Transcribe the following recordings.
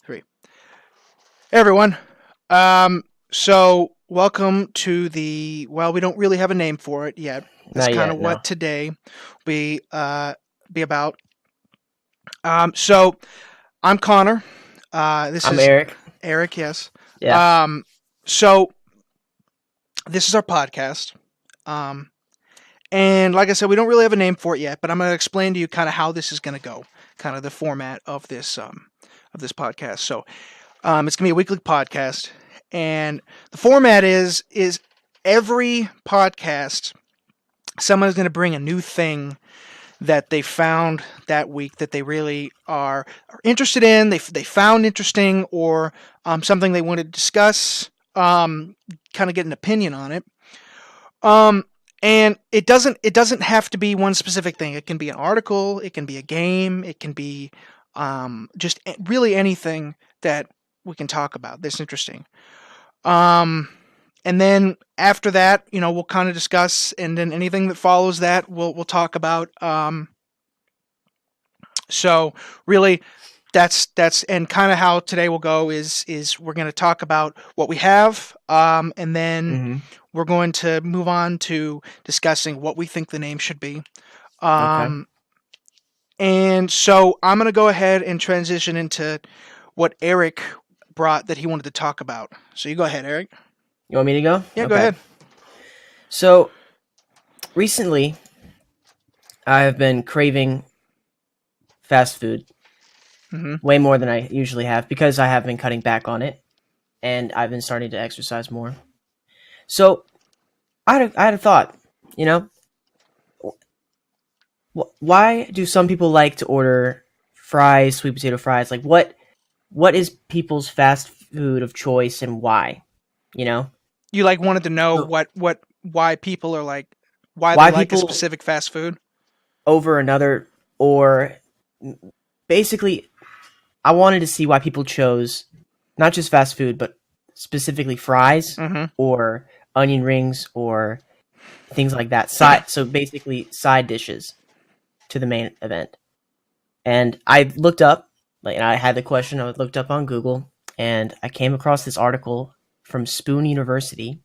Three. Hey everyone. So welcome to the. Well, we don't really have a name for it yet. That's Not kind yet, of no. what today be be about. So I'm Connor. This I'm is Eric. Eric. Yes. Yeah. Um, so this is our podcast. Um, and like I said, we don't really have a name for it yet, but I'm going to explain to you kind of how this is going to go, kind of the format of this podcast. So it's gonna be a weekly podcast, and the format is every podcast someone's gonna bring a new thing that they found that week that they really are interested in. They found interesting, or something they want to discuss. Kind of get an opinion on it. Um, and it doesn't have to be one specific thing. It can be an article. It can be a game. It can be just really anything that we can talk about that's interesting. Um, and then after that, we'll kind of discuss, and then anything that follows that, we'll talk about. So really, that's and kind of how today will go is we're going to talk about what we have, and then hmm we're going to move on to discussing what we think the name should be. Okay. Um, and so I'm going to go ahead and transition into what Eric brought that he wanted to talk about. So you go ahead, Eric. You want me to go? Yeah, go Okay. ahead. So recently, I have been craving fast food Hmm. way more than I usually have because I have been cutting back on it, and I've been starting to exercise more. So I had a thought. You know, why do some people like to order fries, sweet potato fries? Like, what is people's fast food of choice, and why? You know, You like wanted to know so what why people are like why they why like a people specific fast food. over another, or basically I wanted to see why people chose not just fast food but specifically fries Hmm. or onion rings or things like that, side so basically side dishes to the main event. And I looked up, like, and I had the question, I looked up on Google, and I came across this article from Spoon University,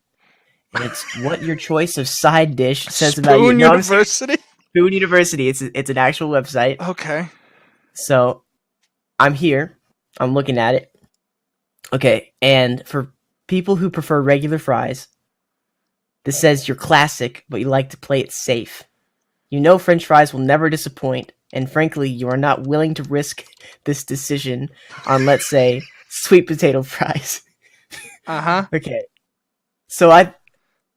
and it's what your choice of side dish says about you. Spoon No, I'm serious. University. Spoon University, it's an actual website. Okay. So I'm here. I'm looking at it. Okay, and for people who prefer regular fries, this says you're classic, but you like to play it safe. You know French fries will never disappoint, and frankly, you are not willing to risk this decision on, let's say, sweet potato fries. Uh huh. Okay, so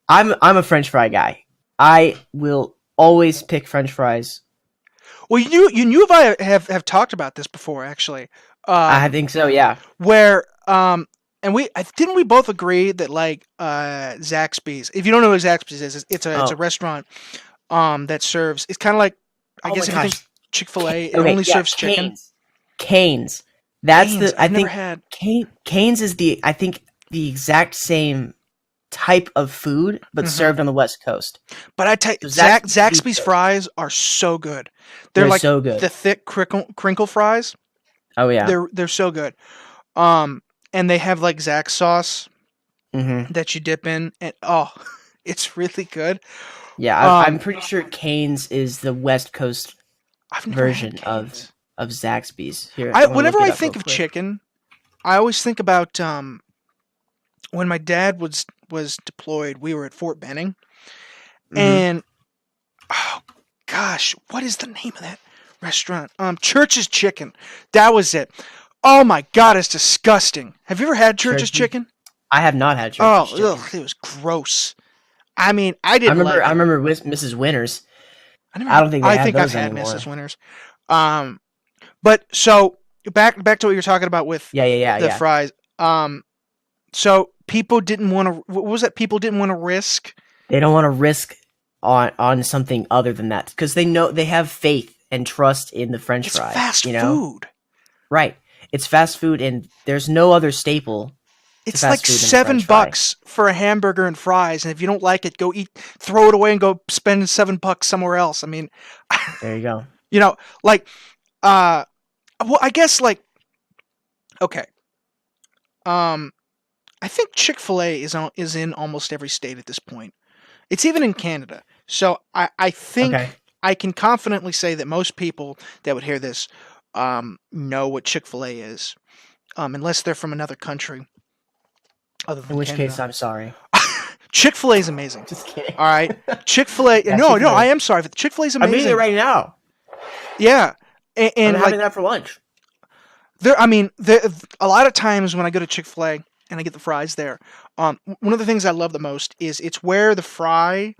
I'm a French fry guy. I will always pick French fries. Well, you and I have talked about this before, actually. I Um, think so, yeah. where and didn't we both agree that like Zaxby's. If you don't know what Zaxby's is, it's a Oh, restaurant that serves. It's kind of like, I oh my guess, if you think gosh. Chick-fil-A, it Okay, only yeah, serves chicken. Canes. Canes. That's Canes, the I I've never think had. Canes is the I think the exact same type of food, but Hmm. served on the West Coast. But I tell you, So Zaxby's is East Zaxby's Coast. fries are so good. They're They're like so good. the thick crinkle fries. Oh yeah. They're so good. Um, and they have like Zax sauce hmm that you dip in, and oh, it's really good. Yeah, I'm Um, pretty sure Canes is the West Coast I've never had version Canes. of Zaxby's. Here, I I want to Whenever look it I up real think of quick. chicken, I always think about when my dad was deployed. We were at Fort Benning, hmm and oh gosh, what is the name of that restaurant? Church's Chicken. That was it. Oh my god, it's disgusting. Have you ever had Church's Church's. Chicken? I have not had Oh, Church's chicken. ugh, it was gross. I mean, I I didn't remember like I it. remember Mrs. Winters. I never I had. don't think they I have think I've those had Mrs. anymore. Winters. Um, but so back to what you were talking about with Yeah, yeah, yeah, the yeah. fries. So people didn't want to. What was that? People didn't want to risk. They don't want to risk on something other than that because they know they have faith and trust in the French It's fry. fast You know, food. right? It's fast food, and there's no other staple to It's fast like food than the seven French fry. bucks for a hamburger and fries, and if you don't like it, go eat, throw it away, and go spend $7 somewhere else. I mean, There you go. you know, like, uh, well, I guess like Okay. I think Chick-fil-A is in almost every state at this point. It's even in Canada. So I Okay. think I can confidently say that most people that would hear this know what Chick-fil-A is, unless they're from another country other In than which case, Canada. I'm sorry. Chick-fil-A is amazing. Just kidding. All right, Chick-fil-A. Yeah, No, Chick-fil-A. I am sorry, but Chick-fil-A is I'm eating it amazing. right now. Yeah, I'm and having like that for lunch. there a lot of times when I go to Chick-fil-A and I get the fries there, one of the things I love the most is it's where the fry,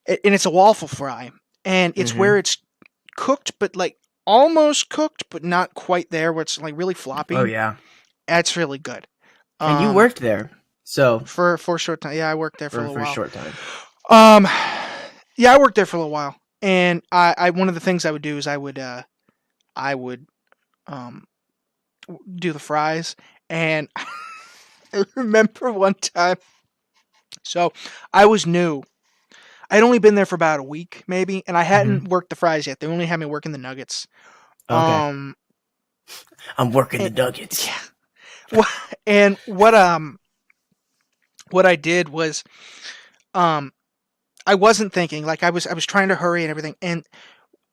and it's a waffle fry, and it's Mm-hmm. where it's cooked, but like almost cooked, but not quite there, where it's like really floppy. Oh yeah. That's really good. And you worked there, so For a short time. Yeah, I worked there for a little for a while. short time. Um, yeah, I worked there for a little while, and I one of the things I would do is I would um do the fries, and I remember one time. So I was new. I'd only been there for about a week, maybe, and I Mm-hmm. hadn't worked the fries yet. They only had me working the nuggets. Okay. Um, I'm working the and, nuggets. yeah. And what I did was I wasn't thinking, like I was trying to hurry and everything. And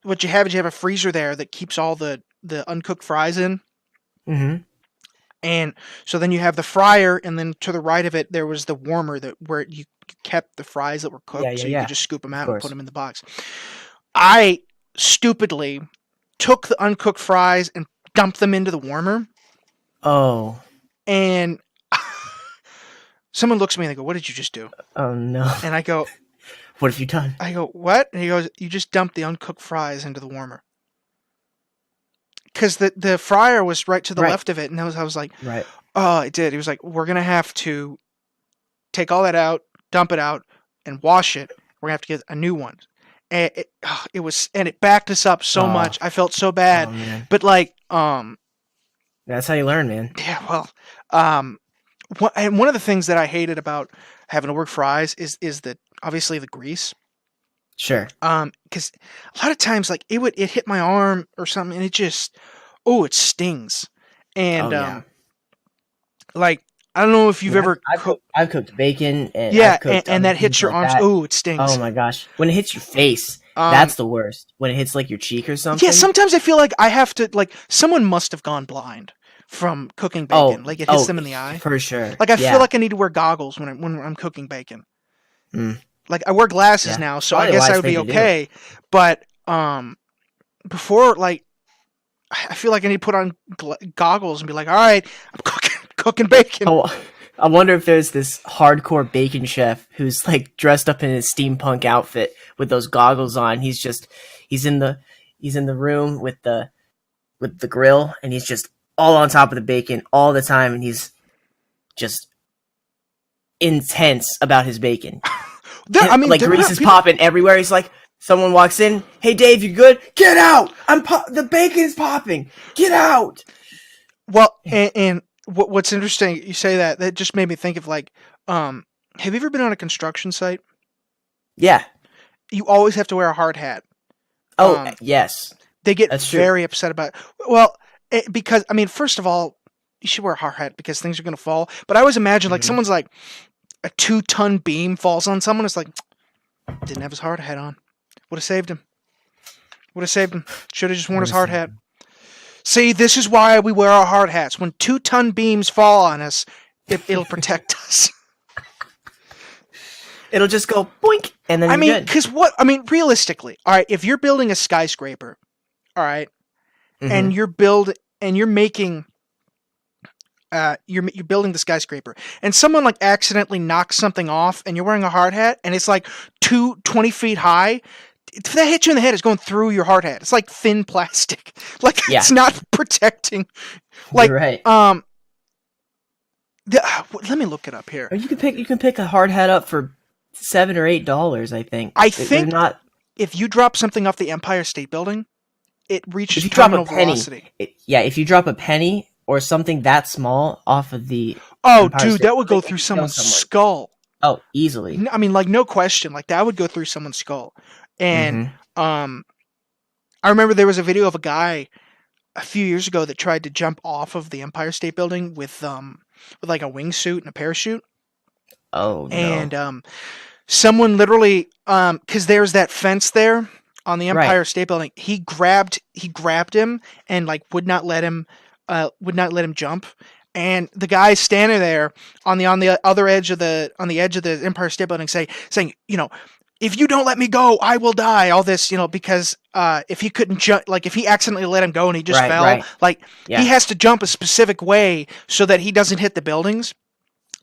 what you have is you have a freezer there that keeps all the uncooked fries in. Mm-hmm. And so then you have the fryer, and then to the right of it there was the warmer that where you kept the fries that were Yeah, cooked, yeah, so you could yeah. just scoop them Of out and put course. them in the box. I stupidly took the uncooked fries and dumped them into the warmer, Oh. and someone looks at me and they go, "What did you just do?" Oh no. And I go, What have you done? "What?" And he goes, "You just dumped the uncooked fries into the warmer." Because the fryer was right to the Right. left of it, and I was like, Right. "Oh, it did." He was like, "We're gonna have to take all that out, dump it out, and wash it. We're gonna have to get a new one." And it was, and it backed us up so Oh. much. I felt so Oh bad, man. but like, That's how you learn, man. yeah, well, um, and one of the things that I hated about having to work fries is that obviously the grease. Sure. Because a lot of times like it hit my arm or something, and it stings, Oh and yeah. like I don't know if you've Yeah, ever I've cooked bacon and yeah, I've cooked and other that hits things your like arms. that. Oh, it Oh stings. my gosh. When it hits your face, Um, that's the worst. When it hits like your cheek or yeah, something. sometimes I feel like I have to like someone must have gone blind from cooking Oh, bacon. Like it hits oh, them in the eye. for sure. Like I feel Yeah. like I need to wear goggles when I'm cooking bacon. Mm, Like I wear glasses yeah. now, so I Probably a guess I wise would thing be to do. okay. But before, like I feel like I need to put on goggles and be like, all right, I'm cooking bacon. Oh, I wonder if there's this hardcore bacon chef who's like dressed up in his steampunk outfit with those goggles on. He's in the room with the grill, and he's just all on top of the bacon all the time, and he's just intense about his bacon. I mean, Like grease is popping everywhere. He's like, someone walks in, "Hey Dave, you good? Get out! The bacon is popping. Get out!" Well, and what's interesting, you say that. That just made me think of like, have you ever been on a construction site? Yeah. You always have to wear a hard hat. Oh yes, They get that's true. very upset about it. Well, because I mean, first of all, you should wear a hard hat because things are going to fall. But I always imagine like Mhm. someone's like a 2-ton beam falls on someone. It's like didn't have his hard hat on. Would have saved him. Would have saved him. Should have just worn his hard hat. See, this is why we wear our hard hats. When 2-ton beams fall on us, it'll protect us. It'll just go boink, and then I you're mean, good. because realistically, all right, if you're building a skyscraper, all right, and Mhm. you're making, you're building the skyscraper, and someone like accidentally knocks something off, and you're wearing a hard hat, and it's like 20 feet high. If that hits you in the head, it's going through your hard hat. It's like thin plastic. Like Yeah. it's not protecting. Like You're right. let me look it up here. Or you can pick a hard hat up for $7 or $8, I think. I They're think not. if you drop something off the Empire State Building, it reaches If you drop a terminal penny, velocity. if you drop a penny or something that small off of the Oh, Empire dude, State that would go Building, through it could kill someone's someone. skull. Oh, easily. I mean, like no question, like that would go through someone's skull. And Mhm. I remember there was a video of a guy a few years ago that tried to jump off of the Empire State Building with like a wingsuit and a parachute, Oh no. and someone literally because there's that fence there on the Right. Empire State Building. He grabbed him and like would not let him jump. And the guy standing there on the other edge of the Empire State Building saying, if you don't let me go, I will die. All this, because if he couldn't jump, like if he accidentally let him go and he just fell, Right. like Yeah. he has to jump a specific way so that he doesn't hit the buildings.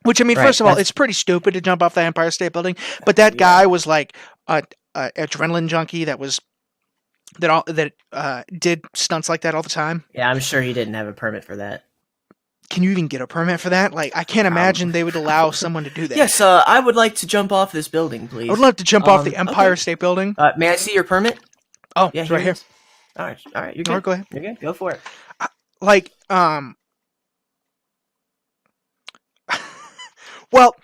Which, I mean, Right, first of all, that's- it's pretty stupid to jump off the Empire State Building. But that guy was like a adrenaline junkie that did stunts like that all the time. Yeah, I'm sure he didn't have a permit for that. Can you even get a permit for that? Like, I can't imagine they would allow someone to do that. Yes, I would like to jump off this building, please. I would love to jump off the Empire okay. State Building. May I see your permit? Oh, Yeah, it's right it here. is. All right, you're good. All right, go ahead. You're good. Go for it. Like, well,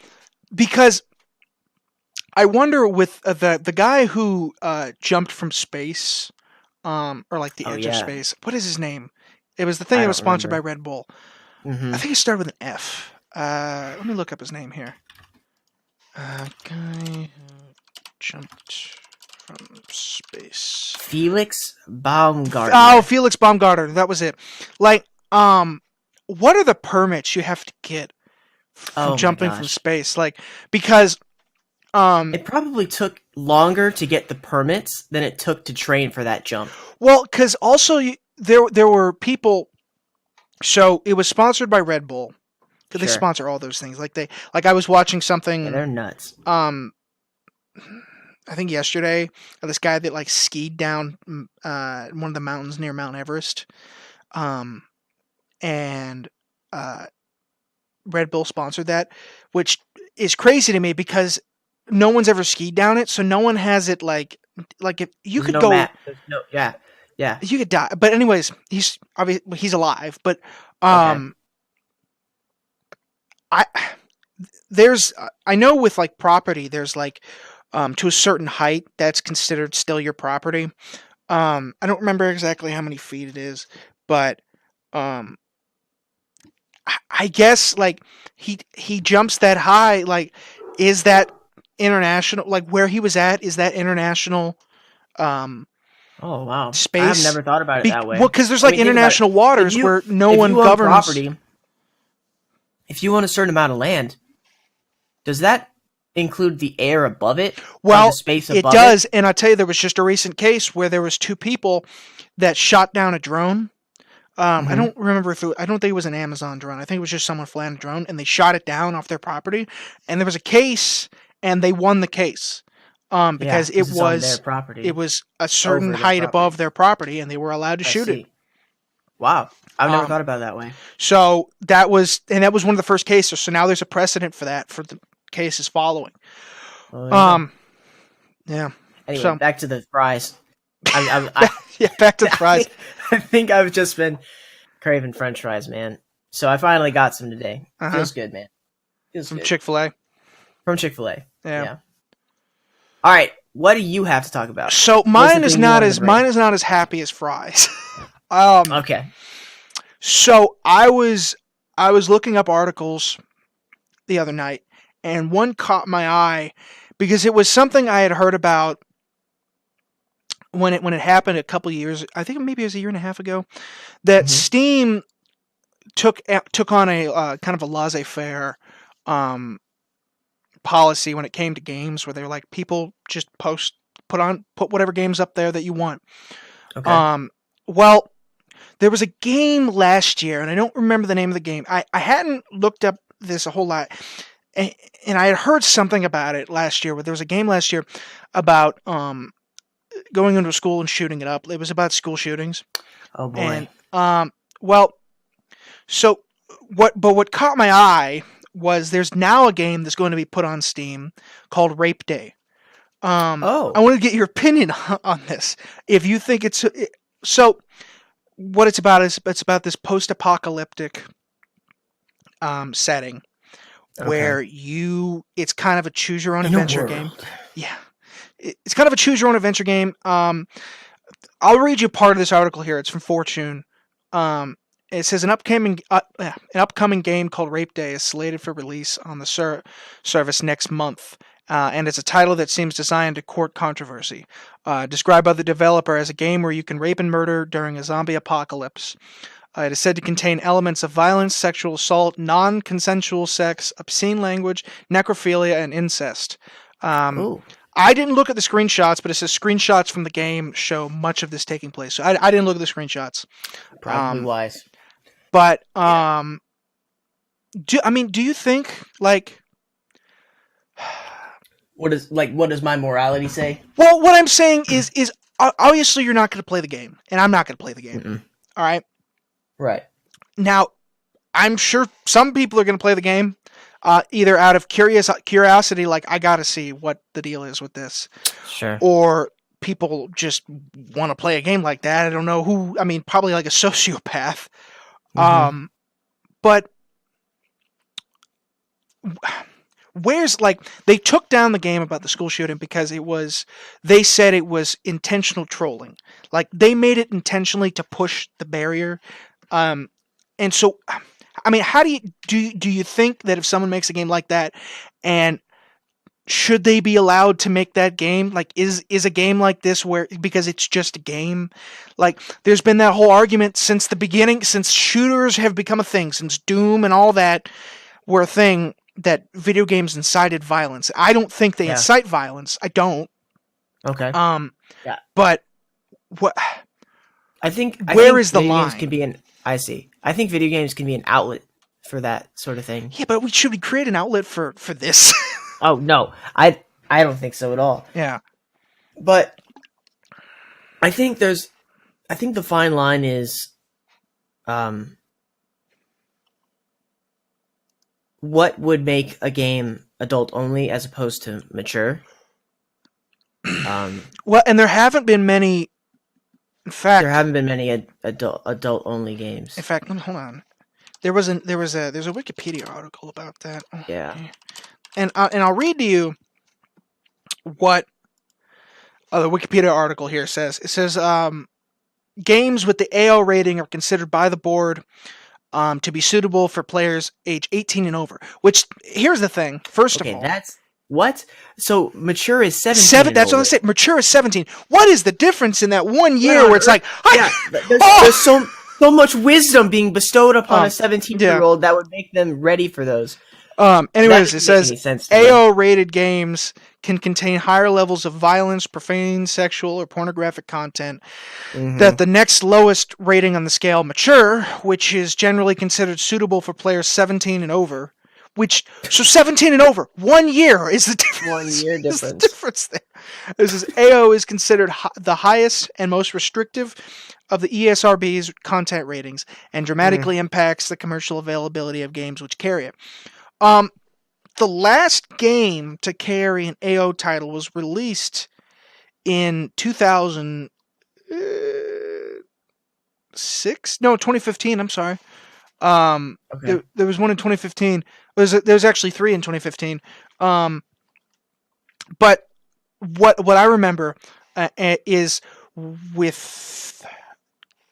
because I wonder with the guy who jumped from space, or like the edge of space. What is his name? It was the thing that was sponsored by Red Bull. Mm-hmm. I think it started with an F. Let me look up his name here. Guy who jumped from space. Felix Baumgartner. Oh, Felix Baumgartner. That was it. Like, what are the permits you have to get from jumping from space? Like, because it probably took longer to get the permits than it took to train for that jump. Well, because also there were people. So it was sponsored by Red Bull. Because they sponsor all those things. Like I was watching something. Yeah, they're nuts. I think yesterday, this guy that like skied down one of the mountains near Mount Everest, and Red Bull sponsored that, which is crazy to me because no one's ever skied down it, so no one has it like if you could go, yeah, you could die. But anyways, he's alive, but Okay. I know with like property, there's like to a certain height that's considered still your property. I don't remember exactly how many feet it is, but I guess like he jumps that high. Like, is that international? Like where he was at, is that international? Oh wow, space. I've never thought about it that way. Well, because there's like international waters where no one governs property. If you own a certain amount of land, does that include the air above it? Well, the space above it does, and I'll tell you, there was just a recent case where there was two people that shot down a drone. I don't remember I don't think it was an Amazon drone. I think it was just someone flying a drone, and they shot it down off their property. And there was a case, and they won the case because it was on their property. It was a certain height above their property, and they were allowed to shoot it. Wow, I've never thought about it that way. So that was one of the first cases. So now there's a precedent for that for the cases following. Yeah. Anyway, back to the fries. Yeah, back to the fries. I think I've just been craving French fries, man. So I finally got some today. Feels good, man. From Chick-fil-A. From Chick-fil-A. Yeah. All right, what do you have to talk about? So mine is not as happy as fries. Okay. So I was looking up articles the other night, and one caught my eye because it was something I had heard about when it happened a couple years. I think maybe it was a year and a half ago. That Steam took on a kind of a laissez-faire policy when it came to games, where they're like, people just put whatever games up there that you want. Okay. Well, there was a game last year, and I don't remember the name of the game. I hadn't looked up this a whole lot, and I had heard something about it last year. Where there was a game last year about going into a school and shooting it up. It was about school shootings. Oh boy. And what caught my eye was there's now a game that's going to be put on Steam called Rape Day. I want to get your opinion on this. If you think so, what it's about is it's about this post-apocalyptic setting where it's kind of a choose your own adventure game. Yeah. It's kind of a choose your own adventure game. I'll read you part of this article here. It's from Fortune. It says an upcoming game called Rape Day is slated for release on the service next month, and it's a title that seems designed to court controversy. Described by the developer as a game where you can rape and murder during a zombie apocalypse. It is said to contain elements of violence, sexual assault, non-consensual sex, obscene language, necrophilia, and incest. Ooh, I didn't look at the screenshots, but it says screenshots from the game show much of this taking place. So I didn't look at the screenshots. probably wise. But do you think like? What does my morality say? Well, what I'm saying is obviously you're not going to play the game, and I'm not going to play the game. Mm-mm. All right. Right. Now, I'm sure some people are going to play the game, either out of curiosity, like I got to see what the deal is with this, Sure. or people just want to play a game like that. I don't know who. I mean, probably like a sociopath. Mm-hmm. But where's like they took down the game about the school shooting because they said it was intentional trolling. Like they made it intentionally to push the barrier. And so, I mean, how do you think that if someone makes a game like that, and should they be allowed to make that game? Like, is a game like this where because it's just a game? Like, there's been that whole argument since the beginning, since shooters have become a thing, since Doom and all that were a thing, that video games incited violence. I don't think they incite violence. I don't. Okay. Yeah. But what? I think where is the video line? Games can be an. I see. I think video games can be an outlet for that sort of thing. Yeah, but should we create an outlet for this? Oh no, I don't think so at all. Yeah. But I think the fine line is, what would make a game adult only as opposed to mature? Well, and there haven't been many. In fact, there haven't been many adult only games. In fact, hold on. There's a Wikipedia article about that. Yeah. And I'll read to you what the Wikipedia article here says. It says games with the AO rating are considered by the board to be suitable for players age 18 and over. Which, here's the thing. First of all, that's what. So mature is 17. That's what I said. Mature is 17. What is the difference in that 1 year where it's like, there's so much wisdom being bestowed upon a 17-year-old that would make them ready for those. Anyways, it says AO rated games can contain higher levels of violence, profane, sexual, or pornographic content. Mm-hmm. That the next lowest rating on the scale, mature, which is generally considered suitable for players 17 and over. So 17 and over, 1 year is the difference. 1 year difference. Is the difference there. This is AO is considered the highest and most restrictive of the ESRB's content ratings, and dramatically impacts the commercial availability of games which carry it. The last game to carry an AO title was released in 2015. I'm sorry. Okay. There was one in 2015. There's actually 3 in 2015. But what I remember is with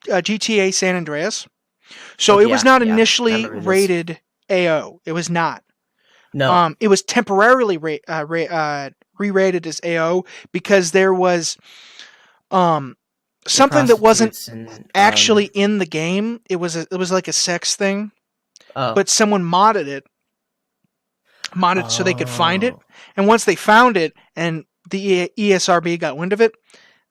GTA San Andreas. So it was not initially rated AO. It was not. No. It was temporarily re-rated as AO because there was something that wasn't actually in the game. It was like a sex thing, but someone modded it so they could find it. And once they found it, and the ESRB got wind of it,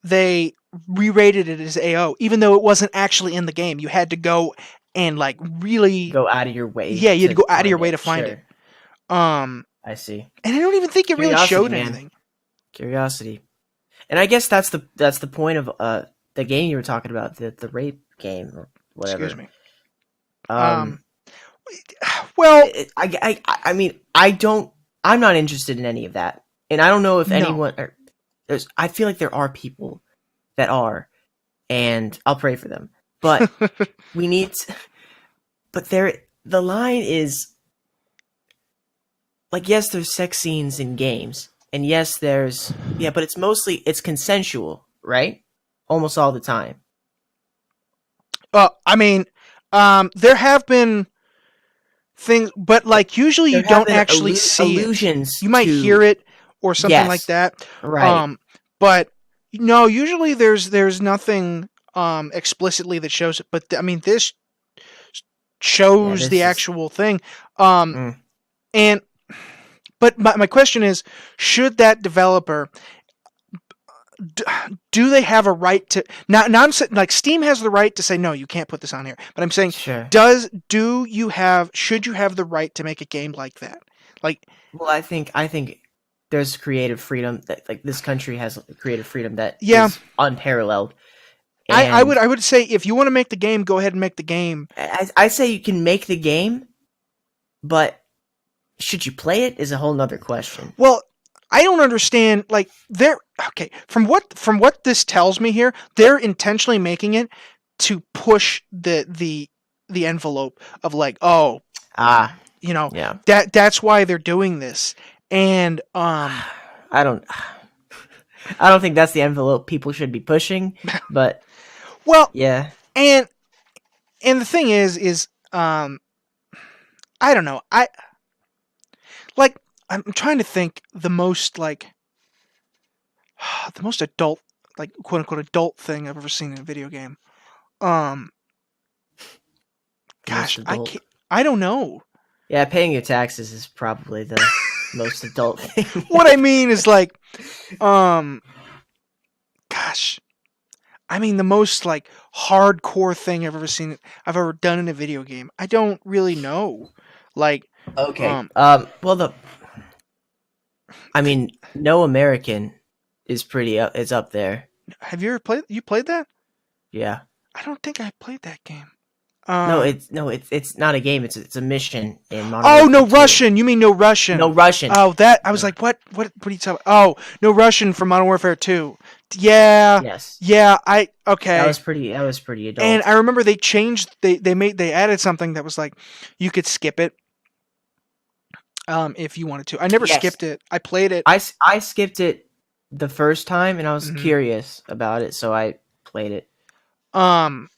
they re-rated it as AO, even though it wasn't actually in the game. You had to go and like really go out of your way. Yeah, you had to go out of your way to find it. I see. And I don't even think it really showed anything. Curiosity. And I guess that's the point of the game you were talking about, the rape game or whatever. Excuse me. Well, I mean, I'm not interested in any of that. And I don't know if anyone I feel like there are people that are, and I'll pray for them. But we need to, but the line is like, yes, there's sex scenes in games, and yes, but it's consensual, right? Almost all the time. I mean, there have been things, but like usually There you have don't been actually see it. allusions You might to hear it or something like yes, that. right. Um, but no, usually there's nothing explicitly that shows it. But I mean, this Yeah, shows the this is actual thing. Um, mm, and but my question is, should that developer d- do they have a right to not I'm saying like Steam has the right to say no, you can't put this on here, but I'm saying sure. should you have the right to make a game like that, like Well, I think there's creative freedom that like this country has creative freedom that yeah, is unparalleled. I would And I would say if you want to make the game, go ahead and make the game. I say you can make the game, but should you play it is a whole nother question. Well, I don't understand, like they're okay from what this tells me here, they're intentionally making it to push the envelope of like, oh, Ah, you know, yeah. that's why they're doing this. And I don't I don't think that's the envelope people should be pushing, but well, yeah. and the thing is I don't know. Like I'm trying to think the most like the most adult, like quote unquote adult thing I've ever seen in a video game. Um The most gosh, I adult. can't I don't know. Yeah, paying your taxes is probably the most adult thing. What I mean is like um gosh, I mean the most like hardcore thing I've ever done in a video game. I don't really know. Like Okay. um Well, I mean, No American is pretty is up there. have you ever played that? Yeah. I don't think I played that game. It's not a game. It's a mission in Modern Oh, Warfare No 2. Russian. You mean No Russian? No Russian. Oh, that I was No. like, what are you talking? Oh, No Russian from Modern Warfare 2. Yeah, Yes. yeah. I That okay. was pretty. That was pretty And adult. I remember they added something that was like you could skip it if you wanted to. I never Yes. skipped it. I played it. I skipped it the first time, and I was Mhm. curious about it, so I played it. Um,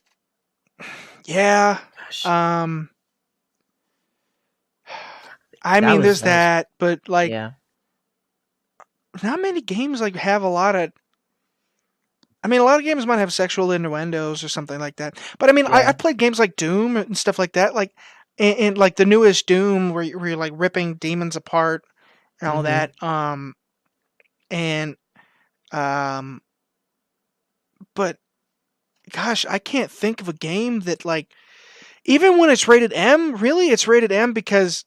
yeah. Gosh, Um, I that mean, was there's that was that, but like, yeah. not many games like have a lot of. I mean, a lot of games might have sexual innuendos or something like that. But I mean, I Yeah. played games like Doom and stuff like that, like and like the newest Doom where you're like ripping demons apart and all Mm-hmm. that. And um, but gosh, I can't think of a game that like even when it's rated M, really, it's rated M because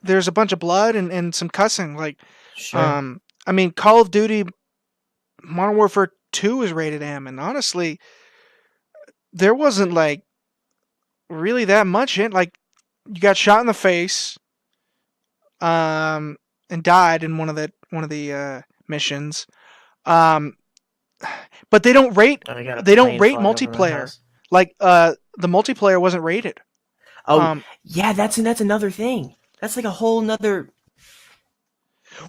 there's a bunch of blood and some cussing. Like, Sure. I mean, Call of Duty Modern Warfare 2 is rated M, and honestly, there wasn't like really that much in like you got shot in the face and died in one of the missions um but I got a they don't plane rate flying over my multiplayer, house. like the multiplayer wasn't rated. Oh, um yeah. That's another thing. That's like a whole nother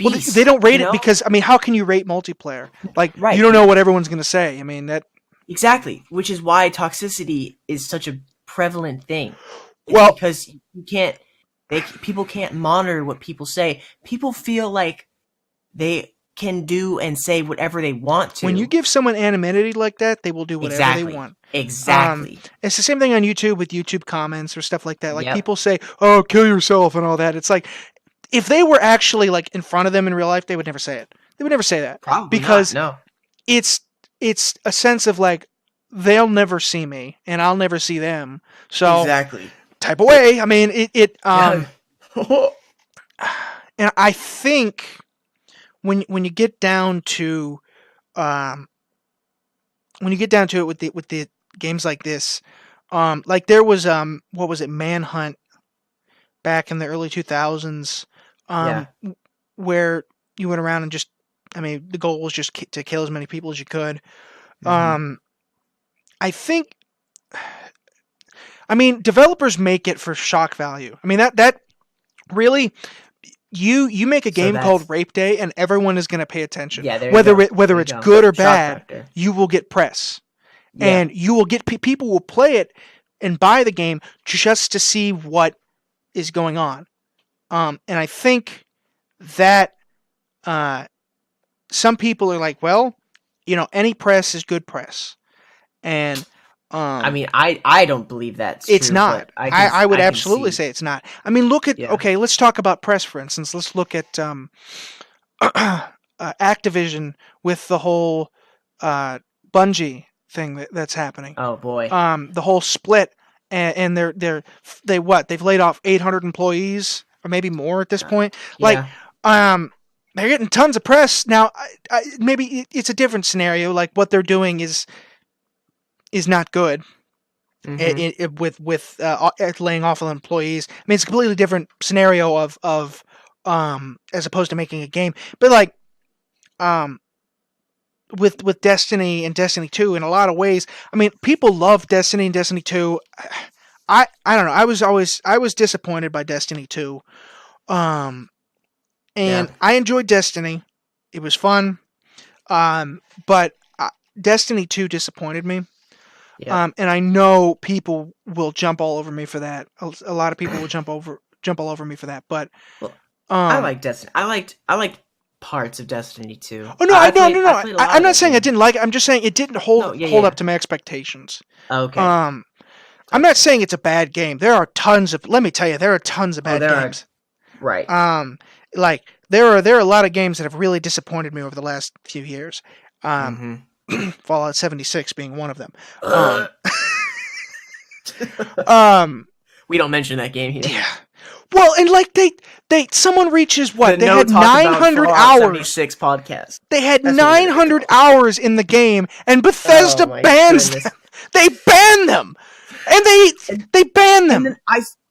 well they beast. don't You rate it know? because I mean how can you rate multiplayer, like you Right. don't know what everyone's going to say. I mean that Exactly. Which is why toxicity is such a prevalent thing. It's well because you can't. People can't monitor what people say. People feel like they can do and say whatever they want when you to. give someone anonymity like that, they will do whatever they Exactly. want. Exactly. It's the same thing on YouTube with YouTube comments or stuff like that. Like Yep. people say, "Oh, kill yourself" and all that. It's like if they were actually like in front of them in real life, they would never say it. They would never say that Probably because not. No. it's a sense of like they'll never see me and I'll never see them. So Exactly. type away. I mean, Yeah. and I think when you get down to um when you get down to it with the games like this, like there was what was it, Manhunt back in the early 2000s, Yeah. where you went around and just, I mean, the goal was just to kill as many people as you could. Mhm. I think, I mean, developers make it for shock value. I mean, that really, you make a So game called that's Rape Day, and everyone is going to pay attention. yeah. There you Whether go. There you it's go. good or Shock bad, factor. you will get press. Yeah. and you will get people will play it and buy the game just to see what is going on. And I think that some people are like, well, any press is good press, and I mean, I don't believe that's it's true, not. but I can I would I can absolutely see. say it's not. I mean, look at Yeah. okay. Let's talk about press, for instance. Let's look at Activision with the whole Bungie thing that's happening. Oh boy. The whole split, and they've laid off 800 employees or maybe more at this point. Like, Yeah. they're getting tons of press now. Maybe it's a different scenario. Like what they're doing is not good. Mm-hmm. With laying off of employees. I mean, it's a completely different scenario of as opposed to making a game. But like with Destiny and Destiny 2 in a lot of ways. I mean, people love Destiny and Destiny 2. I don't know. I was disappointed by Destiny 2. And Yeah. I enjoyed Destiny. It was fun. But Destiny 2 disappointed me. Yeah. And I know people will jump all over me for that. A lot of people will jump all over me for that. But Well, I like Destiny. I liked parts of Destiny 2. oh no, I no, played, no, I no. played a lot I'm of not that saying I game. didn't like it. I'm just saying it didn't hold No, yeah, hold yeah. up to my expectations. Okay. I'm Gotcha. not saying it's a bad game. There are tons of. Let me tell you, there are tons of bad there are games. right. Like there are a lot of games that have really disappointed me over the last few years. Fallout 76 being one of them. We don't mention that game here. Yeah. Well, and like someone reaches what? The They No had Talk About 900 Fallout hours. 76 podcast. They had That's what we're gonna 900 call hours in the game, and Bethesda Oh my bans goodness. them. They ban them, and they ban And them. then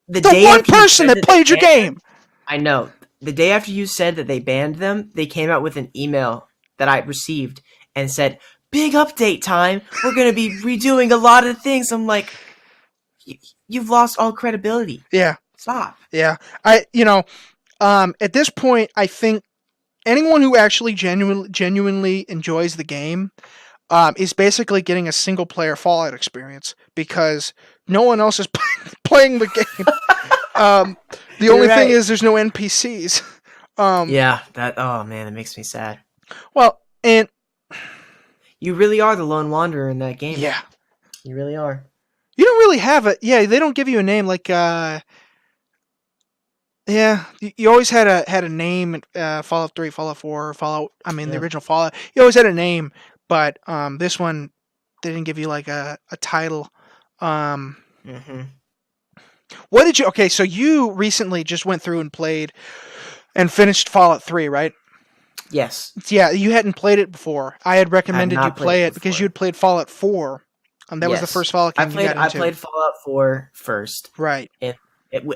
the The day one after you person said that they played your banned them- game. I know. The day after you said that they banned them, they came out with an email that I received and said, "Big update time. We're going to be redoing a lot of things." I'm like, you've lost all credibility. Yeah, Stop. yeah. At this point, I think anyone who actually genuinely enjoys the game is basically getting a single player Fallout experience because no one else is playing the game. The only thing is there's no NPCs. Yeah, oh man, that makes me sad. Well, and you really are the lone wanderer in that game. Yeah, you really are. You don't really have it. Yeah, they don't give you a name like. Yeah, you always had a name. Fallout 3, Fallout 4, Fallout. I mean, the original Fallout. You always had a name, but this one they didn't give you like a title. What did you? Okay, so you recently just went through and played and finished Fallout 3, right? Yes. Yeah, you hadn't played it before. I had recommended you play it because you had played Fallout 4. That was the first Fallout game you got into. I played Fallout 4 first. Right. And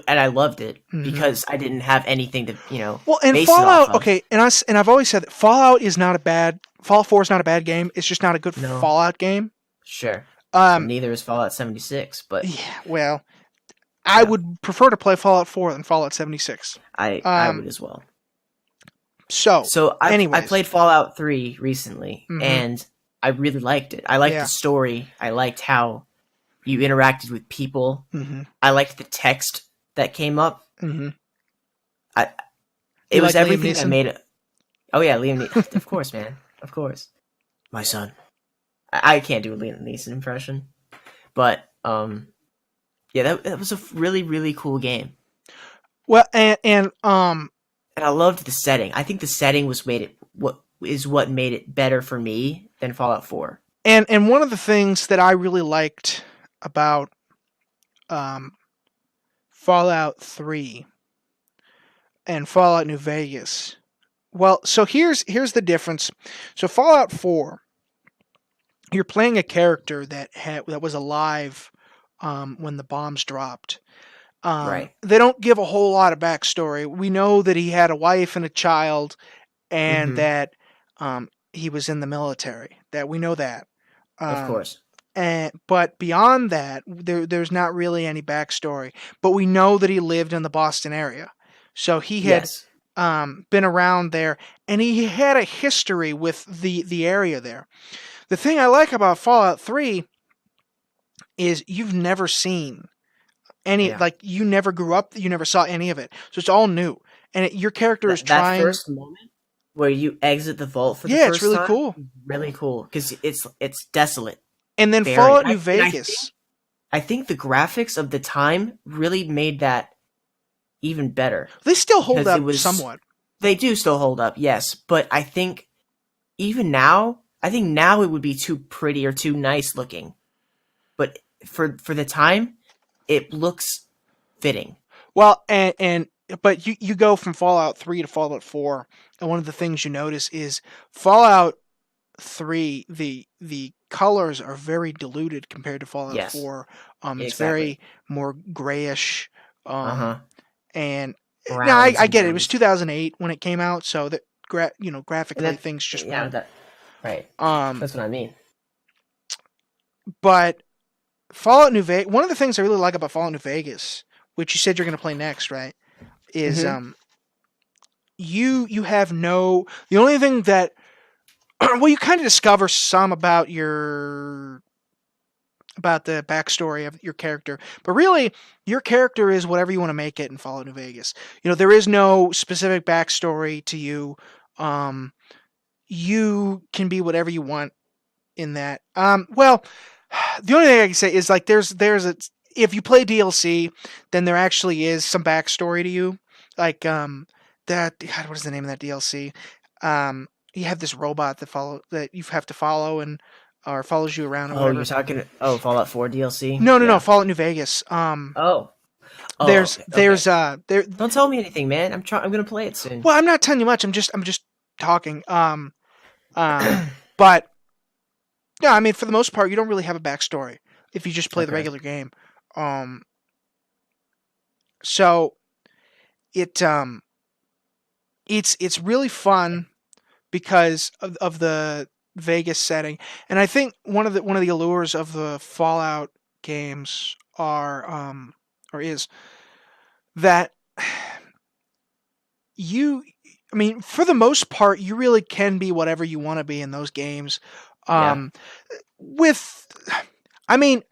I loved it because I didn't have anything to, Well, and base Fallout, it off of. okay, and I've always said that Fallout 4 is not a bad game. It's just not a good Fallout game. Sure. Neither is Fallout 76, but yeah, well, I would prefer to play Fallout 4 than Fallout 76. I would as well. So I played Fallout 3 recently, and I really liked it. I liked the story. I liked how you interacted with people. I liked the text that came up. It was everything that made it. Oh yeah, Liam Neeson. Of course, man. Of course. My son. I can't do a Liam Neeson impression. But, yeah, that was a really, really cool game. Well, and I loved the setting. I think the setting what made it better for me than Fallout 4. And one of the things that I really liked about Fallout 3 and Fallout New Vegas. Well, so here's the difference. So Fallout 4, you're playing a character that was alive when the bombs dropped. Right. They don't give a whole lot of backstory. We know that he had a wife and a child, and that he was in the military. That we know that. Of course. But beyond that, there's not really any backstory. But we know that he lived in the Boston area, so he had been around there, and he had a history with the area there. The thing I like about Fallout 3 is you've never seen any, Yeah. like, you never grew up, you never saw any of it, so it's all new, and your character is That trying. first moment where you exit the vault for the Yeah, it's first really time, cool. really cool because it's desolate, And then barren. Fallout New Vegas. I think the graphics of the time really made that even better They still hold because it up was somewhat. they do still hold up, yes, but I think even now, I think now it would be too pretty or too nice looking. But for the time, it looks fitting. Well, and but you go from Fallout 3 to Fallout 4, and one of the things you notice is Fallout 3, the colors are very diluted compared to Fallout Yes, 4. It's exactly. very more grayish. Uh huh. And now Browns I and get it. It was greens, 2008 when it came out, so that and graphically that things just yeah, weren't. that right. Um, That's what I mean. but Fallout New Vegas. One of the things I really like about Fallout New Vegas, which you said you're going to play next, right? Is Mm-hmm. you have no, the only thing that well, you kind of discover some about the backstory of your character, but really your character is whatever you want to make it in Fallout New Vegas. There is no specific backstory to you. You can be whatever you want in that. Well, the only thing I can say is, like, there's a, if you play DLC, then there actually is some backstory to you. Like, that, God, what is the name of that DLC? You have this robot that you have to follow, and or follows you around or Oh, you're whatever. talking. Oh, Fallout 4 DLC. No, Yeah. Fallout New Vegas. Oh. Oh. There's Okay. Okay. there's there. Don't tell me anything, man. I'm gonna play it soon. Well, I'm not telling you much. I'm just talking. But yeah, I mean, for the most part, you don't really have a backstory if you just play the Okay. regular game. So it it's really fun because of the Vegas setting, and I think one of the allures of the Fallout games or is that you, I mean, for the most part, you really can be whatever you want to be in those games. Yeah. With, I mean,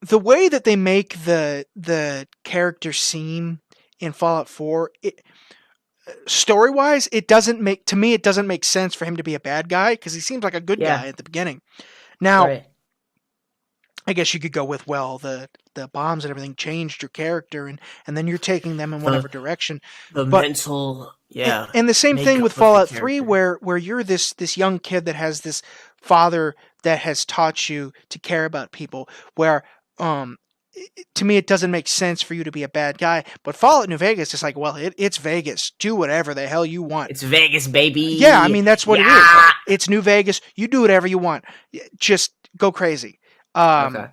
the way that they make the character seem in Fallout 4, story wise, it doesn't make sense for him to be a bad guy because he seems like a good Yeah. guy at the beginning. Now, Right. I guess you could go with, well, the bombs and everything changed your character, and then you're taking them in whatever The direction. the But mental, and, yeah, and the same thing with makeup of the Fallout 3, character. where you're this young kid that has this father that has taught you to care about people. Where to me, it doesn't make sense for you to be a bad guy. But Fallout New Vegas is like, well, it's Vegas. Do whatever the hell you want. It's Vegas, baby. Yeah, I mean, that's what it is. Yeah. It's New Vegas. You do whatever you want. Just go crazy. Okay. Yeah, And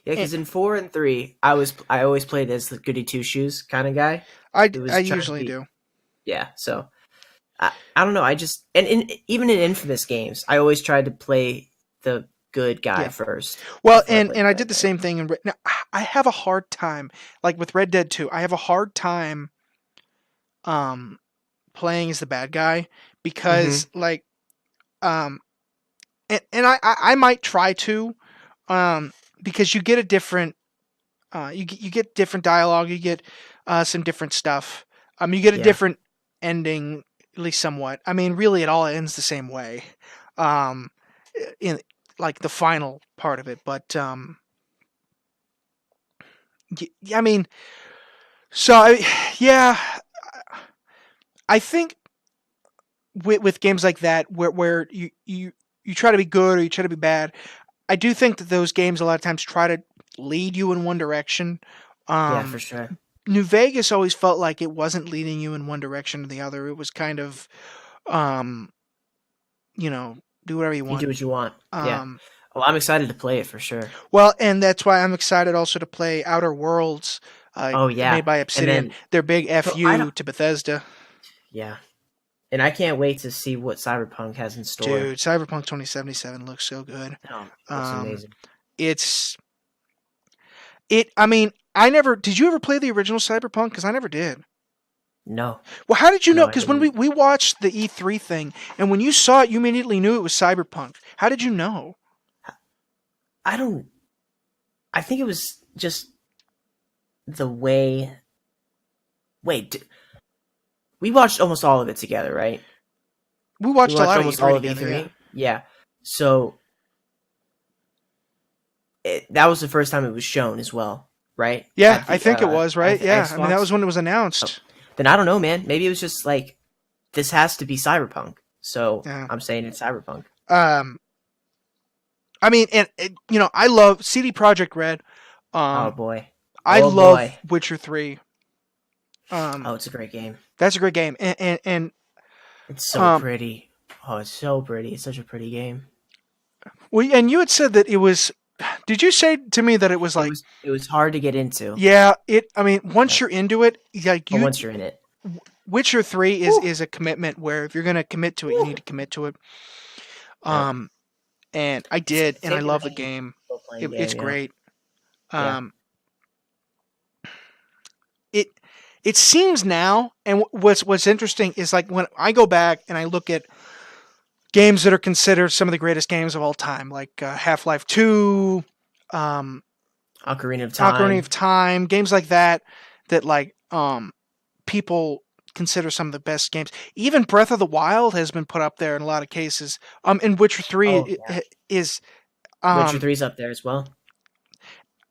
because in 4 and 3, I always played as the goody two shoes kind of guy. I Who was trying to usually be- do. Yeah, so I don't know. I just even in Infamous games, I always tried to play the good guy Yeah. first. Well, before I and played and I bad did the guy. same thing. Now, I have a hard time, like with Red Dead 2. I have a hard time playing as the bad guy because, like, and I might try to, because you get a different you get different dialogue, you get some different stuff. You get a Yeah. different ending, at least somewhat. I mean, really, it all ends the same way, in like the final part of it. But I mean, yeah, I think with games like that, where you try to be good or you try to be bad, I do think that those games a lot of times try to lead you in one direction. Yeah, for sure. New Vegas always felt like it wasn't leading you in one direction or the other. It was kind of, um, do whatever you You want. do what you want. Yeah. Um, Well, I'm excited to play it for sure. well, and that's why I'm excited also to play Outer Worlds, Oh yeah, made by Obsidian. and then Their big I FU don't- to Bethesda. yeah, and I can't wait to see what Cyberpunk has in store. Dude, Cyberpunk 2077 looks so good. Oh, looks Um, amazing. I mean, I never, did you ever play the original Cyberpunk? Because I never did. No, Well, how did you No, know? I Because when didn't. we watched the E3 thing, and when you saw it, you immediately knew it was Cyberpunk. How did you know? I don't. I think it was just the way. Wait, we watched almost all of it together, right? We We watched a watched lot of almost E3 all of together. Yeah. E3. Yeah. So that was the first time it was shown as well, right? Yeah, At I the think it was right. at the Yeah, I mean that Xbox. was when it was Oh, announced. then I don't know, man. Maybe it was just like this has to be Cyberpunk. So Yeah. I'm saying it's Cyberpunk. Um, I mean, and I love CD Projekt Red. Oh Um, boy. I Oh love boy. Witcher 3. Oh, it's a great game. That's a great game, and It's so um, pretty. Oh, it's so pretty. It's such a pretty game. well, and you had said that it was. Did you say to me that it was like? It was hard to get into. Yeah, it. I mean, once Yeah. you're into it, like But once you're in it. Witcher 3 Woo. is a commitment where if you're gonna commit to it, you Woo. need to commit to it. Yep. And I did, and I Same love the thing. game. Still playing It's game, yeah. great. Yeah. It it seems now, and what's interesting is like when I go back and I look at games that are considered some of the greatest games of all time, like Half-Life 2, um, Ocarina of Time. Ocarina of Time, games like that like people consider some of the best games. Even Breath of the Wild has been put up there in a lot of cases. And Witcher 3 Oh, yeah. is Witcher 3's up there as well.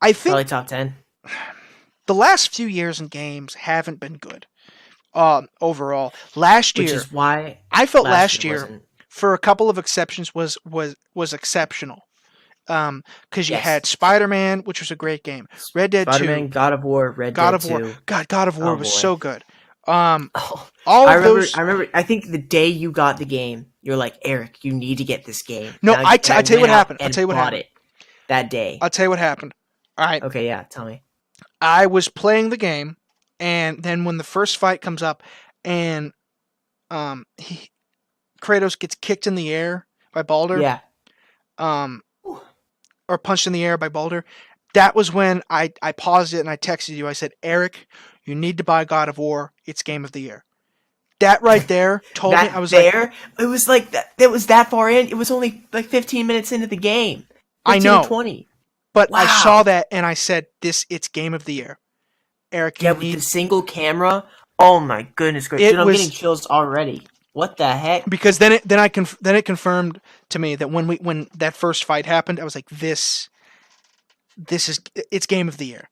I think Probably top 10. the last few years in games haven't been good. Overall, last Which year is why I felt last year wasn't. for a couple of exceptions was exceptional. Because you Yes. had Spider-Man, which was a great game. Red Dead Spider-Man, 2, God of War, Red God Dead of War. 2. God of War Oh, was boy. so good. Oh, All I of remember. those. I remember. I think the day you got the game, you're like, Eric, you need to get this game. No, And I tell you went what out happened. I'll and tell you what bought happened. it that day. I'll tell you what happened. All right. Okay, yeah, tell me. I was playing the game, and then when the first fight comes up, and Kratos gets kicked in the air by Baldur, Yeah. or punched in the air by Baldur, that was when I paused it and I texted you. I said, Eric, you need to buy God of War. It's Game of the Year. That right there told me, I was like, it was like that. It was that far in. It was only like 15 minutes into the game. 15 I know. to 20. But Wow. I saw that and I said, it's Game of the Year. Eric, Yeah, you with need... the single camera. Oh my goodness gracious. Dude, I'm getting chills already. What the heck? Because then it confirmed to me that when that first fight happened, I was like, it's Game of the Year.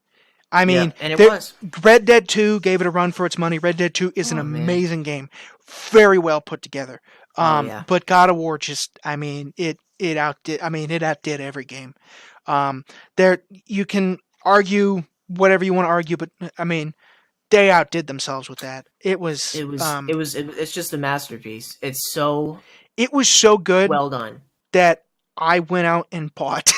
I mean, yeah, and it was. Red Dead 2 gave it a run for its money. Red Dead 2 is an amazing game. Very well put together. Yeah. But God of War just, I mean, it outdid every game. There, you can argue whatever you want to argue, but I mean, they outdid themselves with that. It's just a masterpiece. It's so it was so good well done that I went out and bought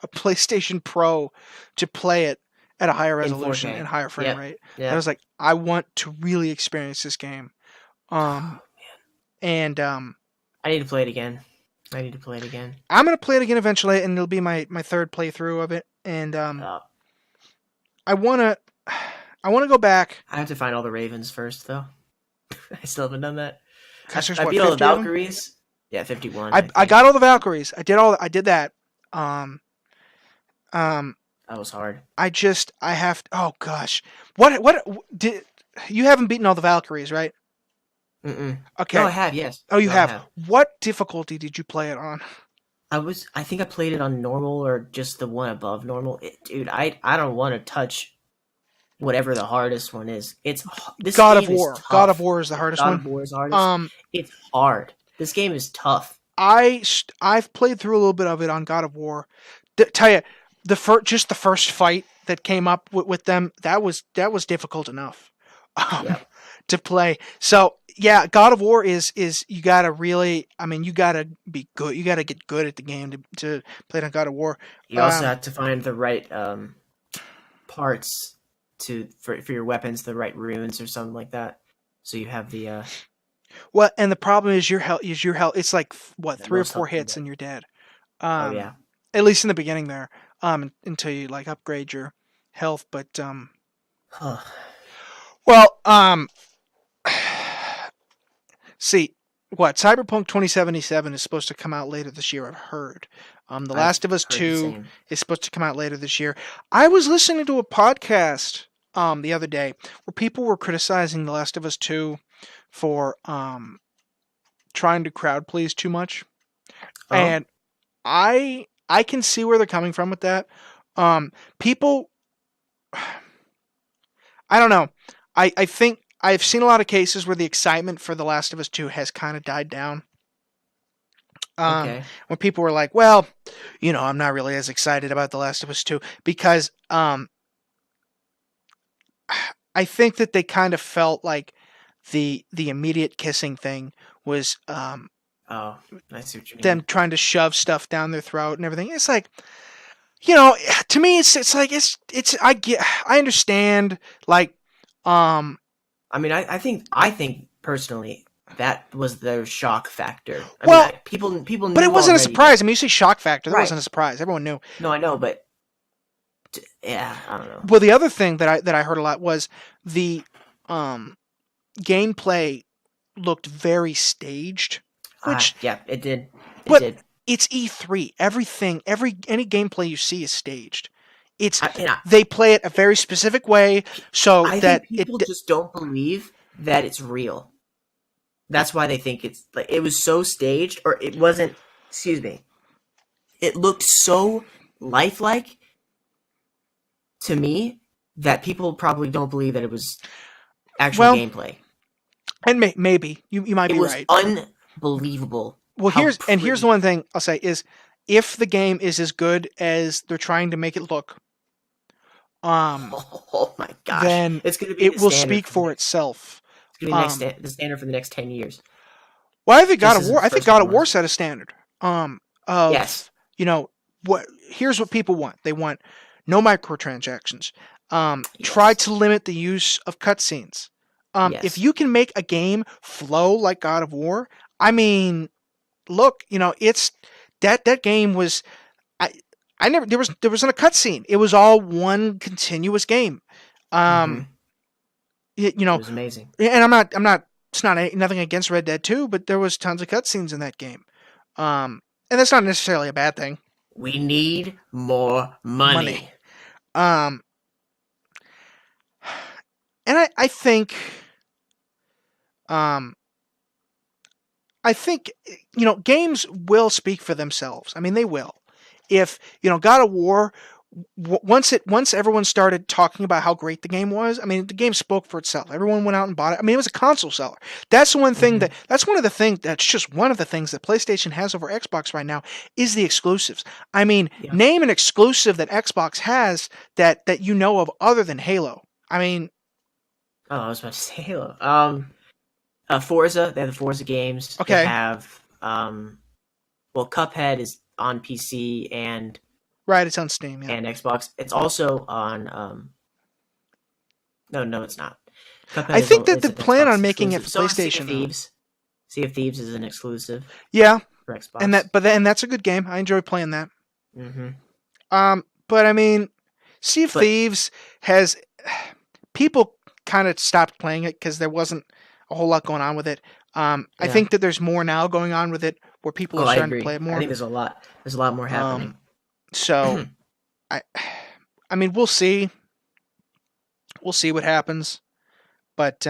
a PlayStation Pro to play it at a higher resolution and higher frame rate. Yeah. I was like, I want to really experience this game. And I need to play it again. I'm gonna play it again eventually, and it'll be my third playthrough of it. And I wanna go back. I have to find all the Ravens first, though. I still haven't done that. Gosh, I beat all the Valkyries. Yeah, 51. I got all the Valkyries. I did that. That was hard. I have. Oh gosh, what did you haven't beaten all the Valkyries, right? Mm-mm. Okay. No, I have. Yes. Oh, you No, have. What difficulty did you play it on? I think I played it on normal or just the one above normal. Dude, I don't want to touch whatever the hardest one is. This God game of War. Is tough. God of War is the hardest one. God of War is the hardest. It's hard. This game is tough. I've played through a little bit of it on God of War. Tell you, just the first fight that came up with them, that was difficult enough to play. So yeah, God of War is you gotta really, I mean, you gotta be good. You gotta get good at the game to play it on God of War. You also have to find the right parts for your weapons, the right runes or something like that. So you have the well, and the problem is your health. It's like what, 3 or 4 hits and you're dead. Oh yeah. At least in the beginning there. Until you like upgrade your health, but well, see, what Cyberpunk 2077 is supposed to come out later this year. I've heard. The I've Last of Us heard the 2 same. is supposed to come out later this year. I was listening to a podcast the other day where people were criticizing The Last of Us 2 for trying to crowd please too much. Oh, And I can see where they're coming from with that. People, I don't know. I think I've seen a lot of cases where the excitement for The Last of Us 2 has kind of died down. okay. When people were like, well, I'm not really as excited about The Last of Us 2 because I think that they kind of felt like the immediate kissing thing was Oh, I see what you them mean. trying to shove stuff down their throat and everything. It's like, to me, it's like I understand, like, I mean, I think personally that was their shock factor. I mean, well, people but it knew wasn't a already that. surprise. I mean, you say shock factor, that Right. wasn't a surprise. Everyone knew. No, I know, but yeah, I don't know. Well, the other thing that I heard a lot was the gameplay looked very staged, which Yeah, it did. It but did. it's E3. Any gameplay you see is staged. It's And they play it a very specific way so I that think people just don't believe that it's real. That's why they think it's like it was so staged, or it wasn't. Excuse me. It looked so lifelike to me that people probably don't believe that it was actual well, gameplay. and maybe you might It be was right. unbelievable. Well, how here's the pretty- one thing I'll say is if the game is as good as they're trying to make it look, Oh my gosh! then It's going to be it the will standard speak for itself. It's going to be the standard for the next 10 years. Well, I think Just God of as War. I its think first God one of War was. set a standard. Of Yes. what? Here's what people want. They want no microtransactions. Try Yes. to limit the use of cutscenes. If Yes. you can make a game flow like God of War, I mean, look, it's that game was. I never there wasn't a cutscene. It was all one continuous game. hmm You It know, was amazing. and I'm not. It's not nothing against Red Dead 2, but there was tons of cutscenes in that game. And that's not necessarily a bad thing. We need more money. Um, and I think, um, games will speak for themselves. I mean, they will. If God of War, once everyone started talking about how great the game was, I mean, the game spoke for itself. Everyone went out and bought it. I mean, it was a console seller. That's one thing hmm that's one of the things that's just one of the things that PlayStation has over Xbox right now is the exclusives. I mean, Yeah. name an exclusive that Xbox has that you know of other than Halo. I mean, Oh, I was about to say Halo. Forza. They have the Forza games. Okay. They have well, Cuphead is on PC and right, it's on Steam. Yeah. Xbox. It's also on No, it's not. Cuphead I is think that is they an plan Xbox on making it exclusive. for So is Sea PlayStation, of though. Thieves. Sea of Thieves is an exclusive Yeah, for Xbox. and that's a good game. I enjoy playing that. hmm But I mean, Sea of But- Thieves has people kind of stopped playing it because there wasn't a whole lot going on with it. I Yeah. think that there's more now going on with it where people are I starting agree. to play it more. I think there's a lot. There's a lot more happening. So, I mean, we'll see. We'll see what happens. But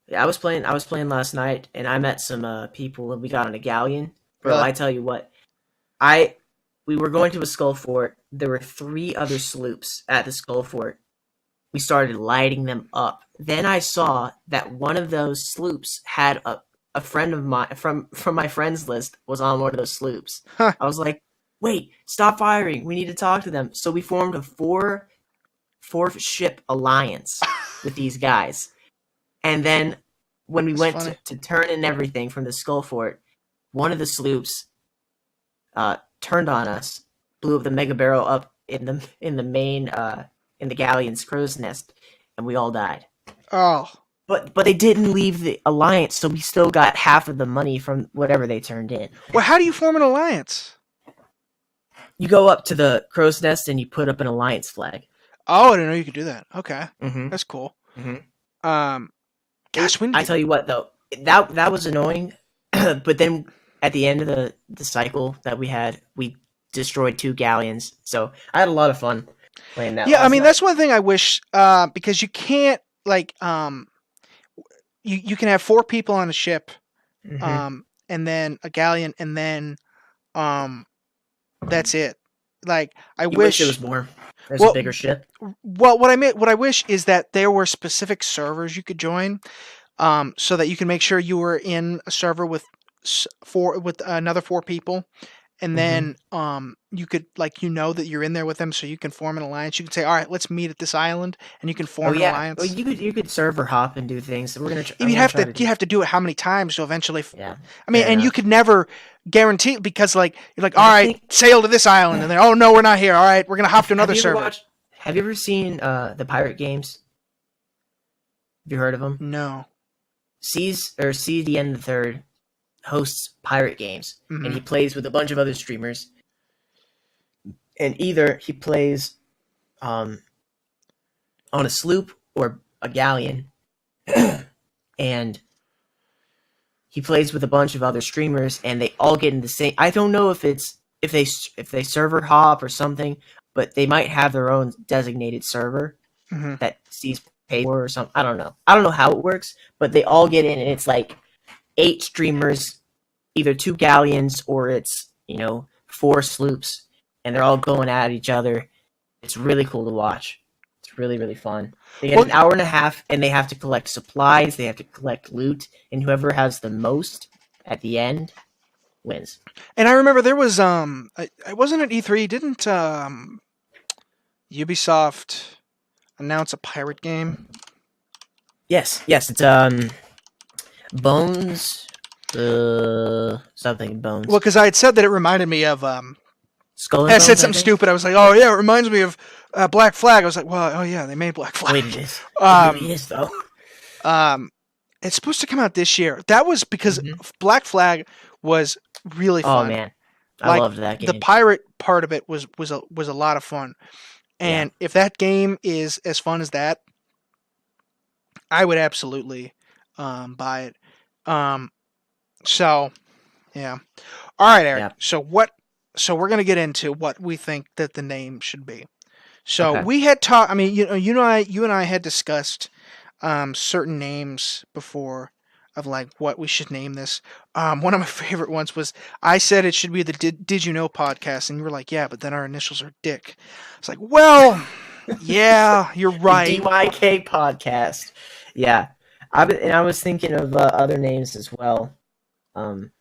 Yeah, I was playing last night, and I met some people, and we got on a galleon. Bro, Really? I tell you what, we were going to a skull fort. There were 3 other sloops at the skull fort. We started lighting them up. Then I saw that one of those sloops had a friend of mine from my friends list was on one of those sloops. Huh. I was like, wait, stop firing. We need to talk to them. So we formed a 4 ship alliance with these guys. And then when we That's went funny. to turn in everything from the skull fort, one of the sloops turned on us, blew up the mega barrel up in the main in the galleon's crow's nest, and we all died. oh, But they didn't leave the alliance, so we still got half of the money from whatever they turned in. well, how do you form an alliance? You go up to the crow's nest and you put up an alliance flag. Oh, I didn't know you could do that. Okay, Mm-hmm. that's cool. Mhm. Gosh, when I tell you what though, that was annoying. But then at the end of the cycle that we had, we destroyed 2 galleons. So I had a lot of fun playing that Yeah, I last mean night. that's one thing I wish because you can't like you can have 4 people on a ship, Mm-hmm. and then a galleon, and then um that's it. Like I You wish there wish. was more. There's a Well, bigger ship. what I wish is that there were specific servers you could join, so that you can make sure you were in a server with another 4 people, and Mm-hmm. then you could that you're in there with them, so you can form an alliance. You can say, all right, let's meet at this island, and you can Oh form an yeah. Well, alliance. you could server hop and do things. I'm You gonna have try to to do. you have to do it how many times to eventually. Yeah. I mean, Fair and you enough. could never guarantee, because you're like, all I right, think. sail to this island, and then, oh no, we're not here. All right, we're gonna hop to Have another you ever server. watched? Have you ever seen the pirate games? Have you heard of them? No. CDN the Third hosts pirate games, and Hmm. he plays with a bunch of other streamers. And either he plays um, on a sloop or a galleon, and he plays with a bunch of other streamers, and they all get in the same. I don't know if they server hop or something, but they might have their own designated server Hmm. that sees paid for or something. I don't know. I don't know how it works, but they all get in, and it's like 8 streamers, either 2 galleons or it's 4 sloops, and they're all going at each other. It's really cool to watch. It's really, really fun. They get Well, an hour and a half, and they have to collect supplies. They have to collect loot, and whoever has the most at the end wins. and I remember there was I wasn't at E3. Didn't Ubisoft announce a pirate game? Yes, yes, it's Bones, something Bones. Well, because I had said that it reminded me of Skull and I said Bones, I something think. stupid. I was like, oh yeah, it reminds me of Black Flag. I was like, well, oh yeah, they made Black Flag. Wait, it is. It Um, really is, though. um, it's supposed to come out this year. That was because Hmm. Black Flag was really Oh fun. man, I Like loved that the game. pirate part of it was a lot of fun. Yeah. And if that game is as fun as that, I would absolutely buy it. Um, so yeah. All right, Eric. Yeah. So what? So we're gonna get into what we think that the name should be. So Okay. we had talked. I mean, you and I had discussed certain names before of like what we should name this. One of my favorite ones was I said it should be the Did You Know podcast, and you were like, yeah, but then our initials are Dick. It's like, well, yeah, you're The right. DYK podcast. Yeah. I was thinking of other names as well. Um,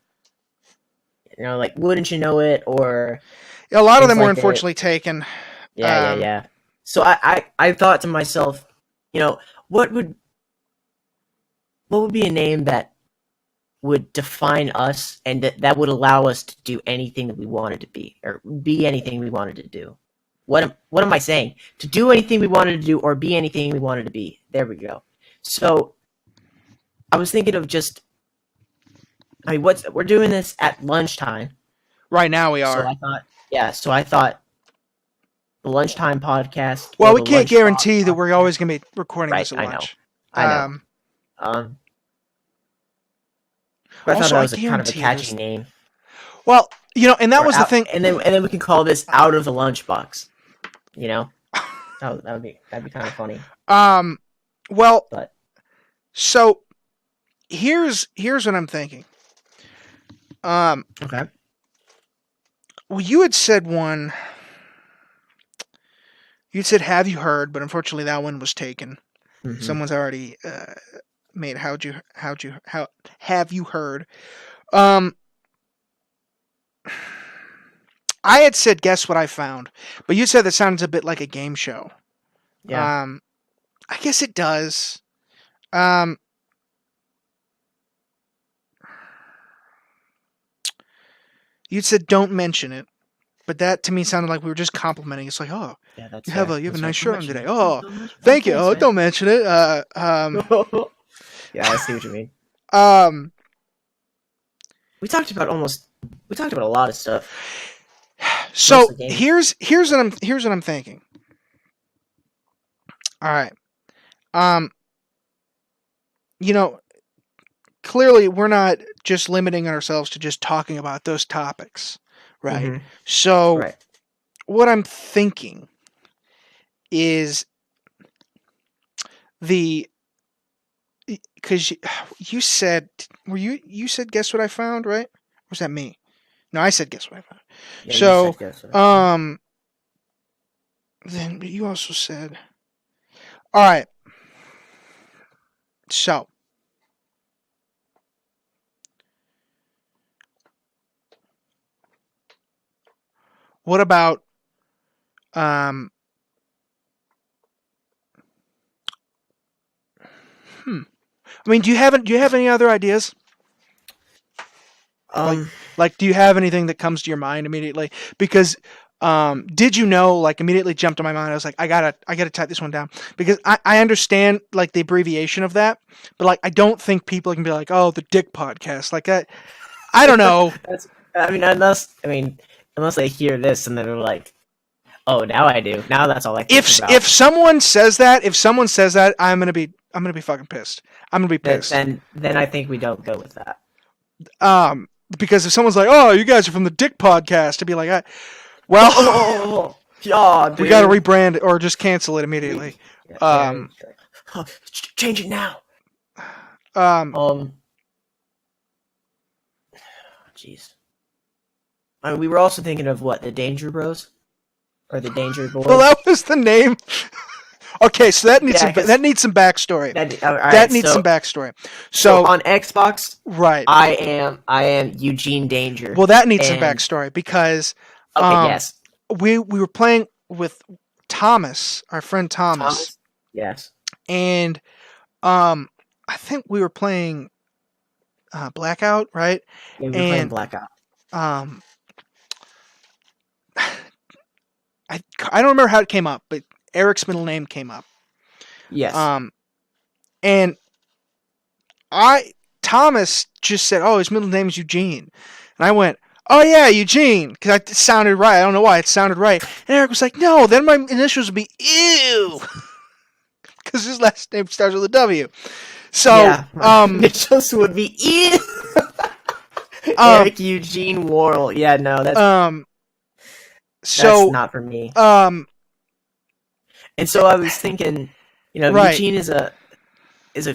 like Wouldn't You Know It, or A lot of things them were like that. unfortunately taken. Yeah, yeah, Um, yeah. So I thought to myself, what would be a name that would define us, and that would allow us to do anything that we wanted to be, or be anything we wanted to do. What am I saying? To do anything we wanted to do, or be anything we wanted to be. There we go. So I was thinking of just. I mean, we're doing this at lunchtime, right now we so are. I thought, yeah. So I thought the lunchtime podcast. Well, or we the can't lunchbox guarantee that we're podcast. always going to be recording Right, this at I know. lunch. I know. Um, But I thought Also, that I was a kind of a guarantee catchy name. well, and that Or was the out, thing. and then we can call this Out of the Lunchbox. You know, that'd be kind of funny. Well, But so here's what I'm thinking. okay, Well, you had said one. You said, "Have you heard?" But unfortunately, that one was taken. mm-hmm. Someone's already made. How have you heard? I had said, "Guess what I found," but you said that sounds a bit like a game show. Yeah. I guess it does. Um, you said, "Don't mention it," but that to me sounded like we were just complimenting. It's like, "Oh, Yeah, that's you have fair. a That's nice fair. shirt on Don't today. mention it. Oh, Don't mention it. thank you. Thanks, Oh, man. don't mention it." Yeah, I see what you mean. Um, We talked about a lot of stuff. so Most of the game. here's what I'm thinking. All right. Um, clearly we're not just limiting ourselves to just talking about those topics, right? Mhm. So Right. what I'm thinking is because you said you said guess what I found, right? Or was that me? No, I said guess what I found. Yeah, you So said yes. then you also said, all right. So what about um? I mean, do you have any other ideas? Like, Um, do you have anything that comes to your mind immediately? Because did you know? Like, immediately jumped to my mind. I was like, I gotta type this one down because I understand like the abbreviation of that, but like I don't think people can be like, oh, the Dick Podcast. Like I don't know. that's. Unless they hear this and then they're like, "Oh, now I do. Now that's all I think about." If someone says that, I'm gonna be fucking pissed. I'm gonna be pissed. Then I think we don't go with that. Because if someone's like, oh, you guys are from the Dick Podcast, to be like, well, yeah, dude. we got to rebrand it or just cancel it immediately. Change it now. Jeez. I mean, we were also thinking of what, the Danger Bros, or the Danger Boys. Well, that was the name. Okay, so that needs some backstory. That needs some backstory. So on Xbox, right, I am Eugene Danger. Well, that needs some backstory because yes, we were playing with Thomas, our friend Thomas. Yes, and I think we were playing Blackout, right? Yeah, we were playing Blackout. I don't remember how it came up, but Eric's middle name came up. Yes. And Thomas just said, "Oh, his middle name is Eugene," and I went, "Oh yeah, Eugene," because it sounded right. I don't know why it sounded right. And Eric was like, "No, then my initials would be ew," because his last name starts with a W. So, initials would be ew. Eric Eugene Worrell. Yeah, no, that's that's not for me. And so I was thinking, right. Eugene is a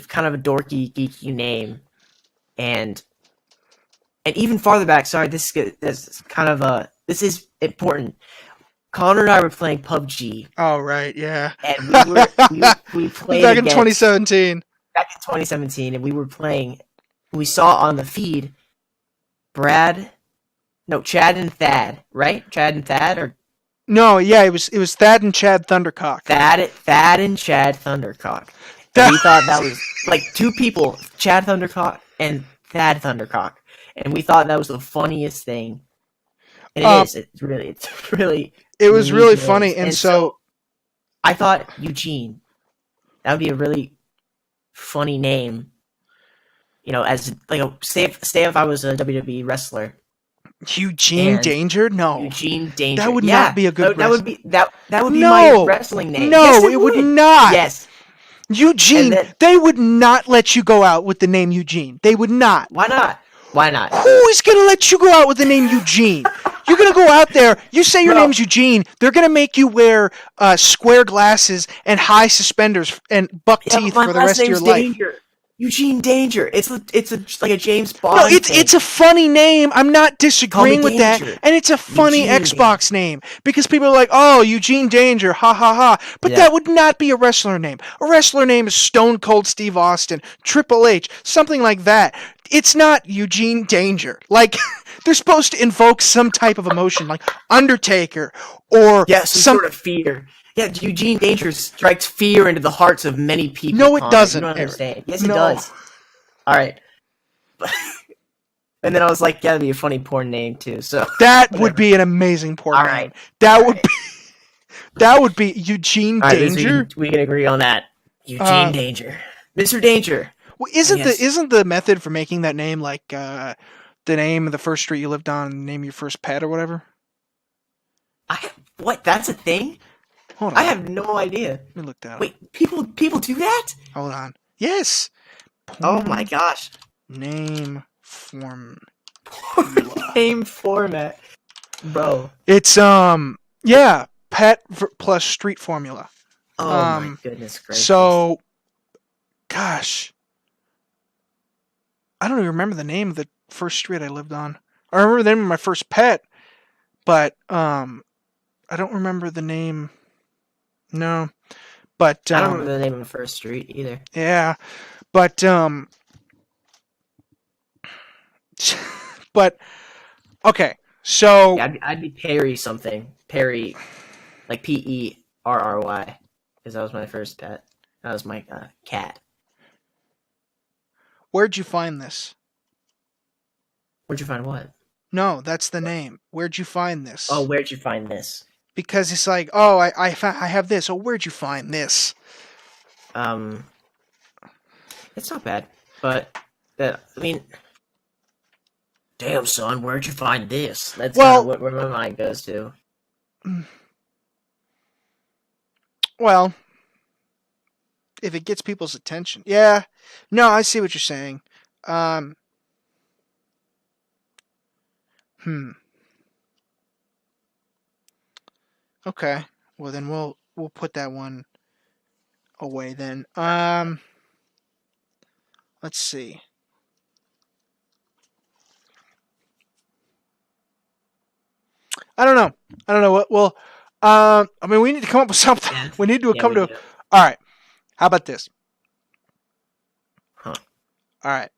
kind of a dorky, geeky name, and even farther back. Sorry, this is important. Connor and I were playing PUBG. Oh right, yeah. And we played back in 2017. Back in 2017, and we were playing. We saw on the feed Chad and Thad, right? Chad and Thad, or no? Yeah, it was Thad and Chad Thundercock. Thad and Chad Thundercock. And we thought that was like two people, Chad Thundercock and Thad Thundercock, and we thought that was the funniest thing. And it is. It's really. It was really funny, and so I thought Eugene. That would be a really funny name. As like say if I was a WWE wrestler. Eugene Danger? No. Eugene Danger. That would not be a good that would be my wrestling name. No, yes, it would not. Yes. Eugene, they would not let you go out with the name Eugene. They would not. Why not? Why not? Who is going to let you go out with the name Eugene? You're going to go out there, you say your name's Eugene, they're going to make you wear square glasses and high suspenders and buck teeth for the rest of your life. Eugene Danger. It's like a James Bond. No, it's a funny name. I'm not disagreeing with that, and it's a funny Xbox name because people are like, "Oh, Eugene Danger, ha ha ha." But that would not be a wrestler name. A wrestler name is Stone Cold Steve Austin, Triple H, something like that. It's not Eugene Danger. Like they're supposed to invoke some type of emotion, like Undertaker or some sort of fear. Yeah, Eugene Danger strikes fear into the hearts of many people. No, it doesn't. You don't understand. Yes, it does. All right. And then I was like, that'd be a funny porn name too. So that would be an amazing porn name. Right. That would be Eugene Danger. We can agree on that. Eugene Danger, Mr. Danger. Well, isn't the method for making that name like the name of the first street you lived on, and the name of your first pet or whatever? What? That's a thing? Hold on. I have no idea. Let me look that up. Wait, people do that? Hold on. Yes. Oh my gosh. Name form. Name format, bro. It's pet plus street formula. Oh my goodness gracious. So, gosh, I don't even remember the name of the first street I lived on. I remember the name of my first pet, but I don't remember the name. No, but I don't remember the name of the first street either. Yeah, but but okay. So yeah, I'd be Perry something. Perry, like Perry, because that was my first pet. That was my cat. Where'd you find this? Where'd you find what? No, that's the name. Where'd you find this? Oh, where'd you find this? Because it's like, oh, I have this. Oh, where'd you find this? It's not bad, but I mean, damn son, where'd you find this? That's kind of where my mind goes to. Well, if it gets people's attention, yeah. No, I see what you're saying. Okay. Well, then we'll put that one away then. Let's see. I don't know. Well, I mean, we need to come up with something. Yeah. We need to come to. Do. All right. How about this? Huh. All right.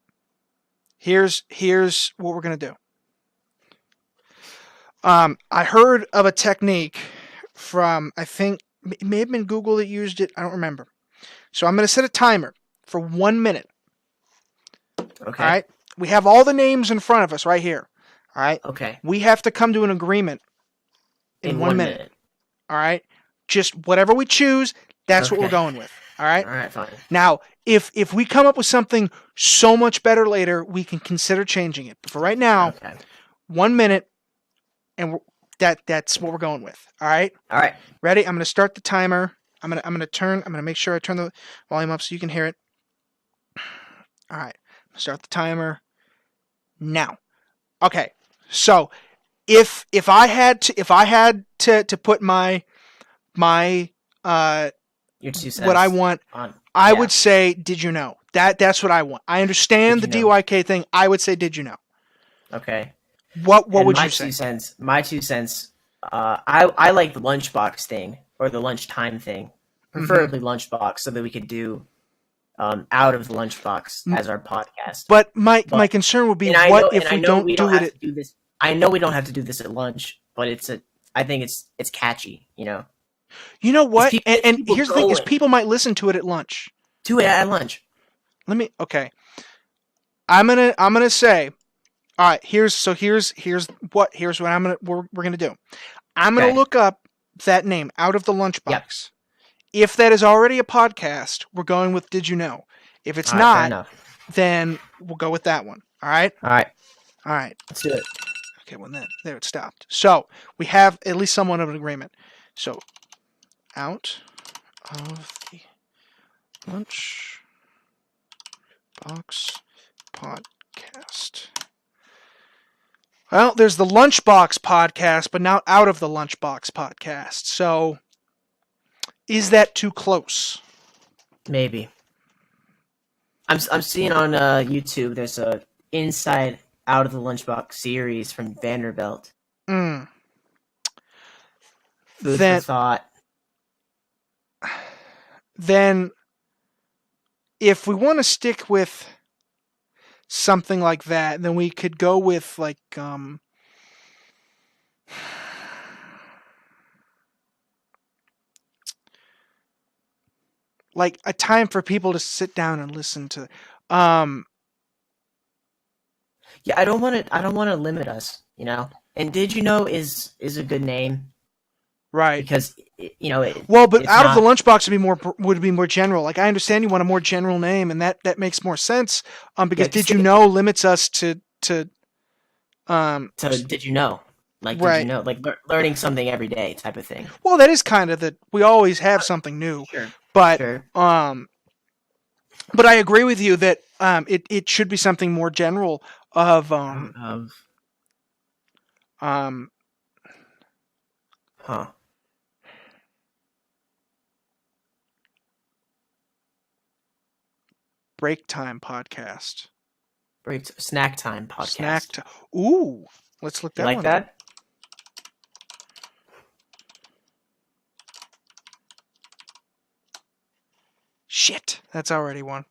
Here's what we're gonna do. I heard of a technique from, I think it may have been Google that used it. I don't remember. So I'm gonna set a timer for 1 minute. Okay. All right. We have all the names in front of us right here. All right. Okay. We have to come to an agreement in 1 minute. All right. Just whatever we choose, that's what we're going with. All right. All right. Fine. Now, if we come up with something so much better later, we can consider changing it. But for right now, 1 minute, and that's what we're going with. All right. All right. Ready? I'm going to start the timer. I'm going to make sure I turn the volume up so you can hear it. All right. Start the timer now. Okay. So, if I had to put my your 2 cents what I want, I would say, did you know? That's what I want. I understand the DYK thing. I would say, did you know? Okay. What would you say? My 2 cents. I like the lunchbox thing or the lunchtime thing, preferably lunchbox, so that we could do out of the lunchbox as our podcast. But my concern would be, what if we don't do it? I know we don't have to do this at lunch, but I think it's catchy, you know. You know what? And here's the thing: is people might listen to it at lunch. Do it at lunch. Okay. I'm gonna say, all right. Here's what we're gonna do. I'm gonna look up that name, Out of the Lunchbox. Yep. If that is already a podcast, we're going with Did You Know? If it's not, then we'll go with that one. All right. All right. Let's do it. Okay. Well, then there it stopped. So we have at least somewhat of an agreement. So, Out of the Lunchbox podcast. Well, there's the Lunchbox podcast, but now Out of the Lunchbox podcast. So, is that too close? Maybe. I'm seeing on YouTube. There's a Inside Out of the Lunchbox series from Vanderbilt. Food for thought. Then, if we want to stick with something like that, then we could go with like a time for people to sit down and listen to. Yeah, I don't want to limit us, you know. And Did You Know is a good name, right? Because you know. But Out of the Lunchbox would be more general. Like, I understand you want a more general name, and that makes more sense. Because Did You Know limits us to Did You Know? Like, Did You Know? Like learning something every day type of thing. Well, that is kind of we always have something new. Sure. But But I agree with you that it should be something more general of um, Huh. break time podcast. Snack time Snack. podcast. Ooh, let's look You that like one up. that? Shit, that's already one.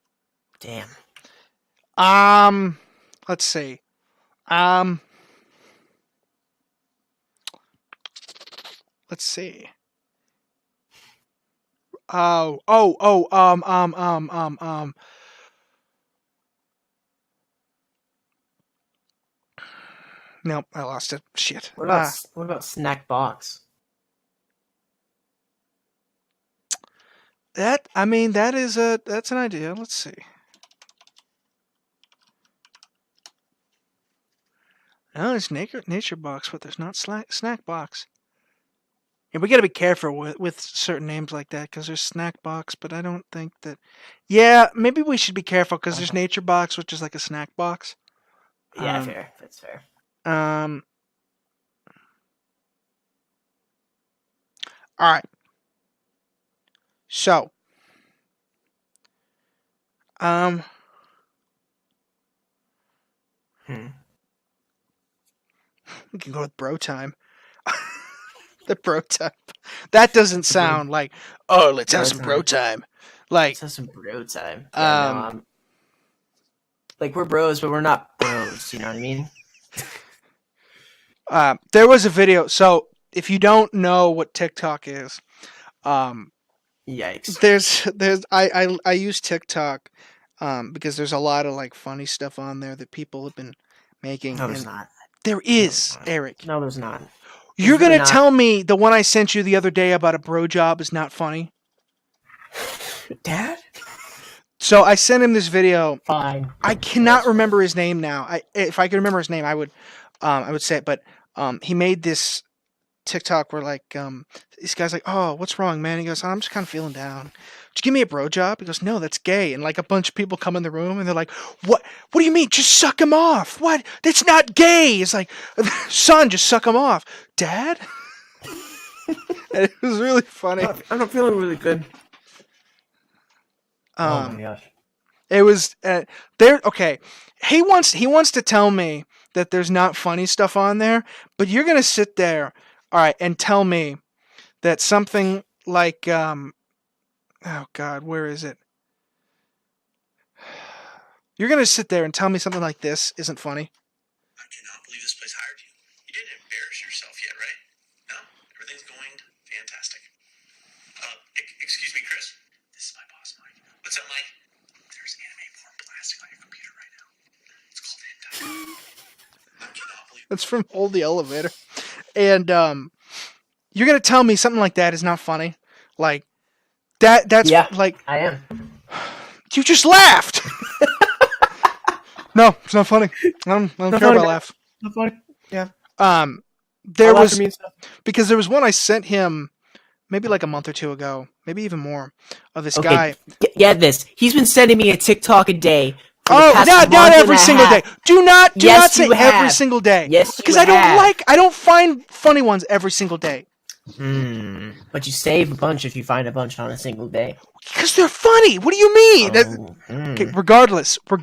Damn. Let's see. Let's see. Oh. Nope, I lost it. Shit. What about snack box? That's an idea. Let's see. No, it's nature box, but there's not snack box. Yeah, we got to be careful with certain names like that because there's snack box, but I don't think that. Yeah, maybe we should be careful because there's nature box, which is like a snack box. Yeah, fair. That's fair. All right. So, we can go with bro time. The bro time. That doesn't sound like, oh, let's have some bro time. Like, let's have some bro time. Yeah, no, like we're bros, but we're not bros. You know what I mean? There was a video. So if you don't know what TikTok is, yikes. I use TikTok because there's a lot of like funny stuff on there that people have been making. No, there's not. There is, Eric. No, there's not. You're going to tell me the one I sent you the other day about a bro job is not funny? Dad? So I sent him this video. Fine. I cannot remember his name now. If I could remember his name, I would say it. But he made this TikTok where like this guy's like, "Oh, what's wrong, man?" He goes, "I'm just kind of feeling down. Would you give me a bro job?" He goes, "No, that's gay." And like a bunch of people come in the room and they're like, "What? What do you mean? Just suck him off? What? That's not gay." It's like, "Son, just suck him off, Dad." And it was really funny. I'm not feeling really good. Oh my gosh! It was there. Okay, he wants to tell me that there's not funny stuff on there, but you're gonna sit there, all right, and tell me that something like oh God, where is it? You're gonna sit there and tell me something like this isn't funny. I cannot believe this place hired you. You didn't embarrass yourself yet, right? No, everything's going fantastic. Excuse me, Chris. This is my boss, Mike. What's up, Mike? There's anime porn blasting on your computer right now. It's called hentai. I cannot believe. That's from Hold the Elevator, and you're gonna tell me something like that is not funny, like that. That's like I am. You just laughed. No, it's not funny. I don't care about laughs. Not funny. Yeah. There was because there was one I sent him maybe like a month or two ago, maybe even more, of this guy. Get this. He's been sending me a TikTok a day. Oh, not every single day. Do not say every single day. Yes, because I don't find funny ones every single day. But you save a bunch if you find a bunch on a single day. Because they're funny. What do you mean? Okay, regardless. All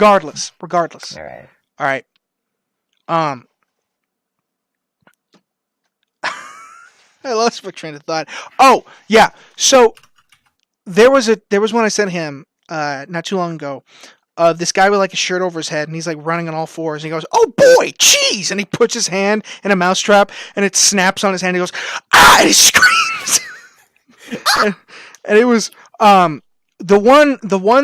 right. I lost my train of thought. Oh, yeah. So there was one I sent him not too long ago. This guy with like a shirt over his head, and he's like running on all fours, and he goes, "Oh boy, cheese!" And he puts his hand in a mousetrap, and it snaps on his hand. And he goes, "Ah!" And he screams. and it was the one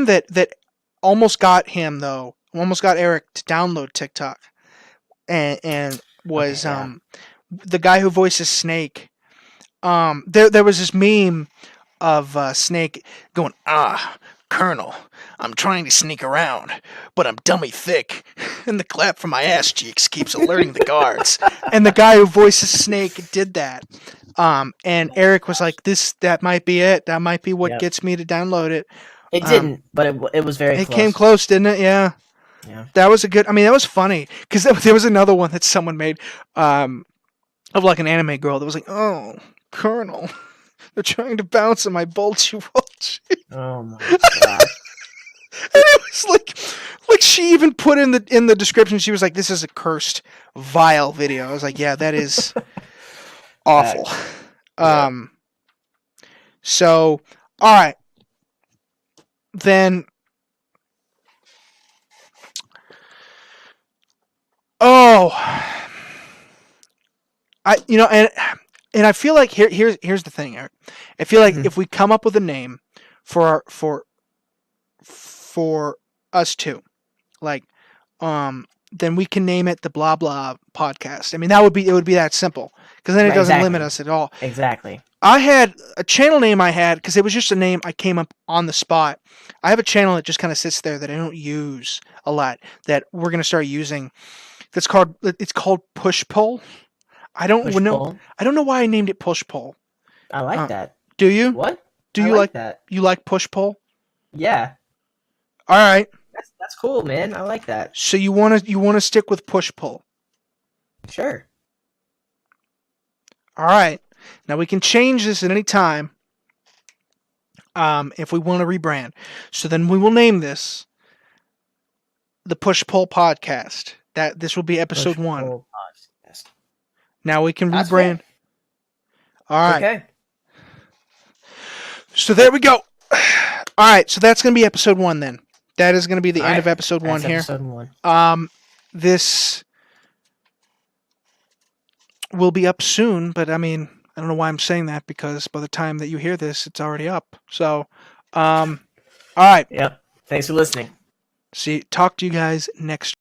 that almost got him though, almost got Eric to download TikTok, and was the guy who voices Snake. There was this meme of Snake going, "Colonel, I'm trying to sneak around, but I'm dummy thick, and the clap from my ass cheeks keeps alerting the guards." And the guy who voices Snake did that. And Eric was like, that might be it. That might be what gets me to download it. It didn't, but it was very It close. came close, didn't it? Yeah. Yeah. That was a good. I mean, that was funny because there was another one that someone made of like an anime girl that was like, "Oh, Colonel, they're trying to bounce on my bulgy wulgy." Oh my god. And it was like she even put in the description. She was like, "This is a cursed, vile video." I was like, "Yeah, that is awful." Yeah. So, all right, then. Oh, and I feel like here's the thing, Eric. I feel like if we come up with a name for us two, like, then we can name it the blah blah podcast. I mean, it would be that simple because then it Right, doesn't exactly. limit us at all. Exactly. I had a channel name because it was just a name I came up on the spot. I have a channel that just kind of sits there that I don't use a lot that we're gonna start using. It's called PushPull. I don't know. PushPull. I don't know why I named it PushPull. I like that. Do you? What? Do I you like that? You like PushPull? Yeah. All right. That's cool, man. I like that. So you wanna stick with PushPull? Sure. All right. Now we can change this at any time. If we want to rebrand, so then we will name this the PushPull podcast. That this will be episode 1. PushPull podcast. Now we can That's rebrand. cool. All right. Okay. So there we go. All right. So that's going to be episode 1 then. That is going to be the end of episode 1 That's here. Episode 1. This will be up soon, but I mean, I don't know why I'm saying that because by the time that you hear this, it's already up. So, all right. Yep. Thanks for listening. Talk to you guys next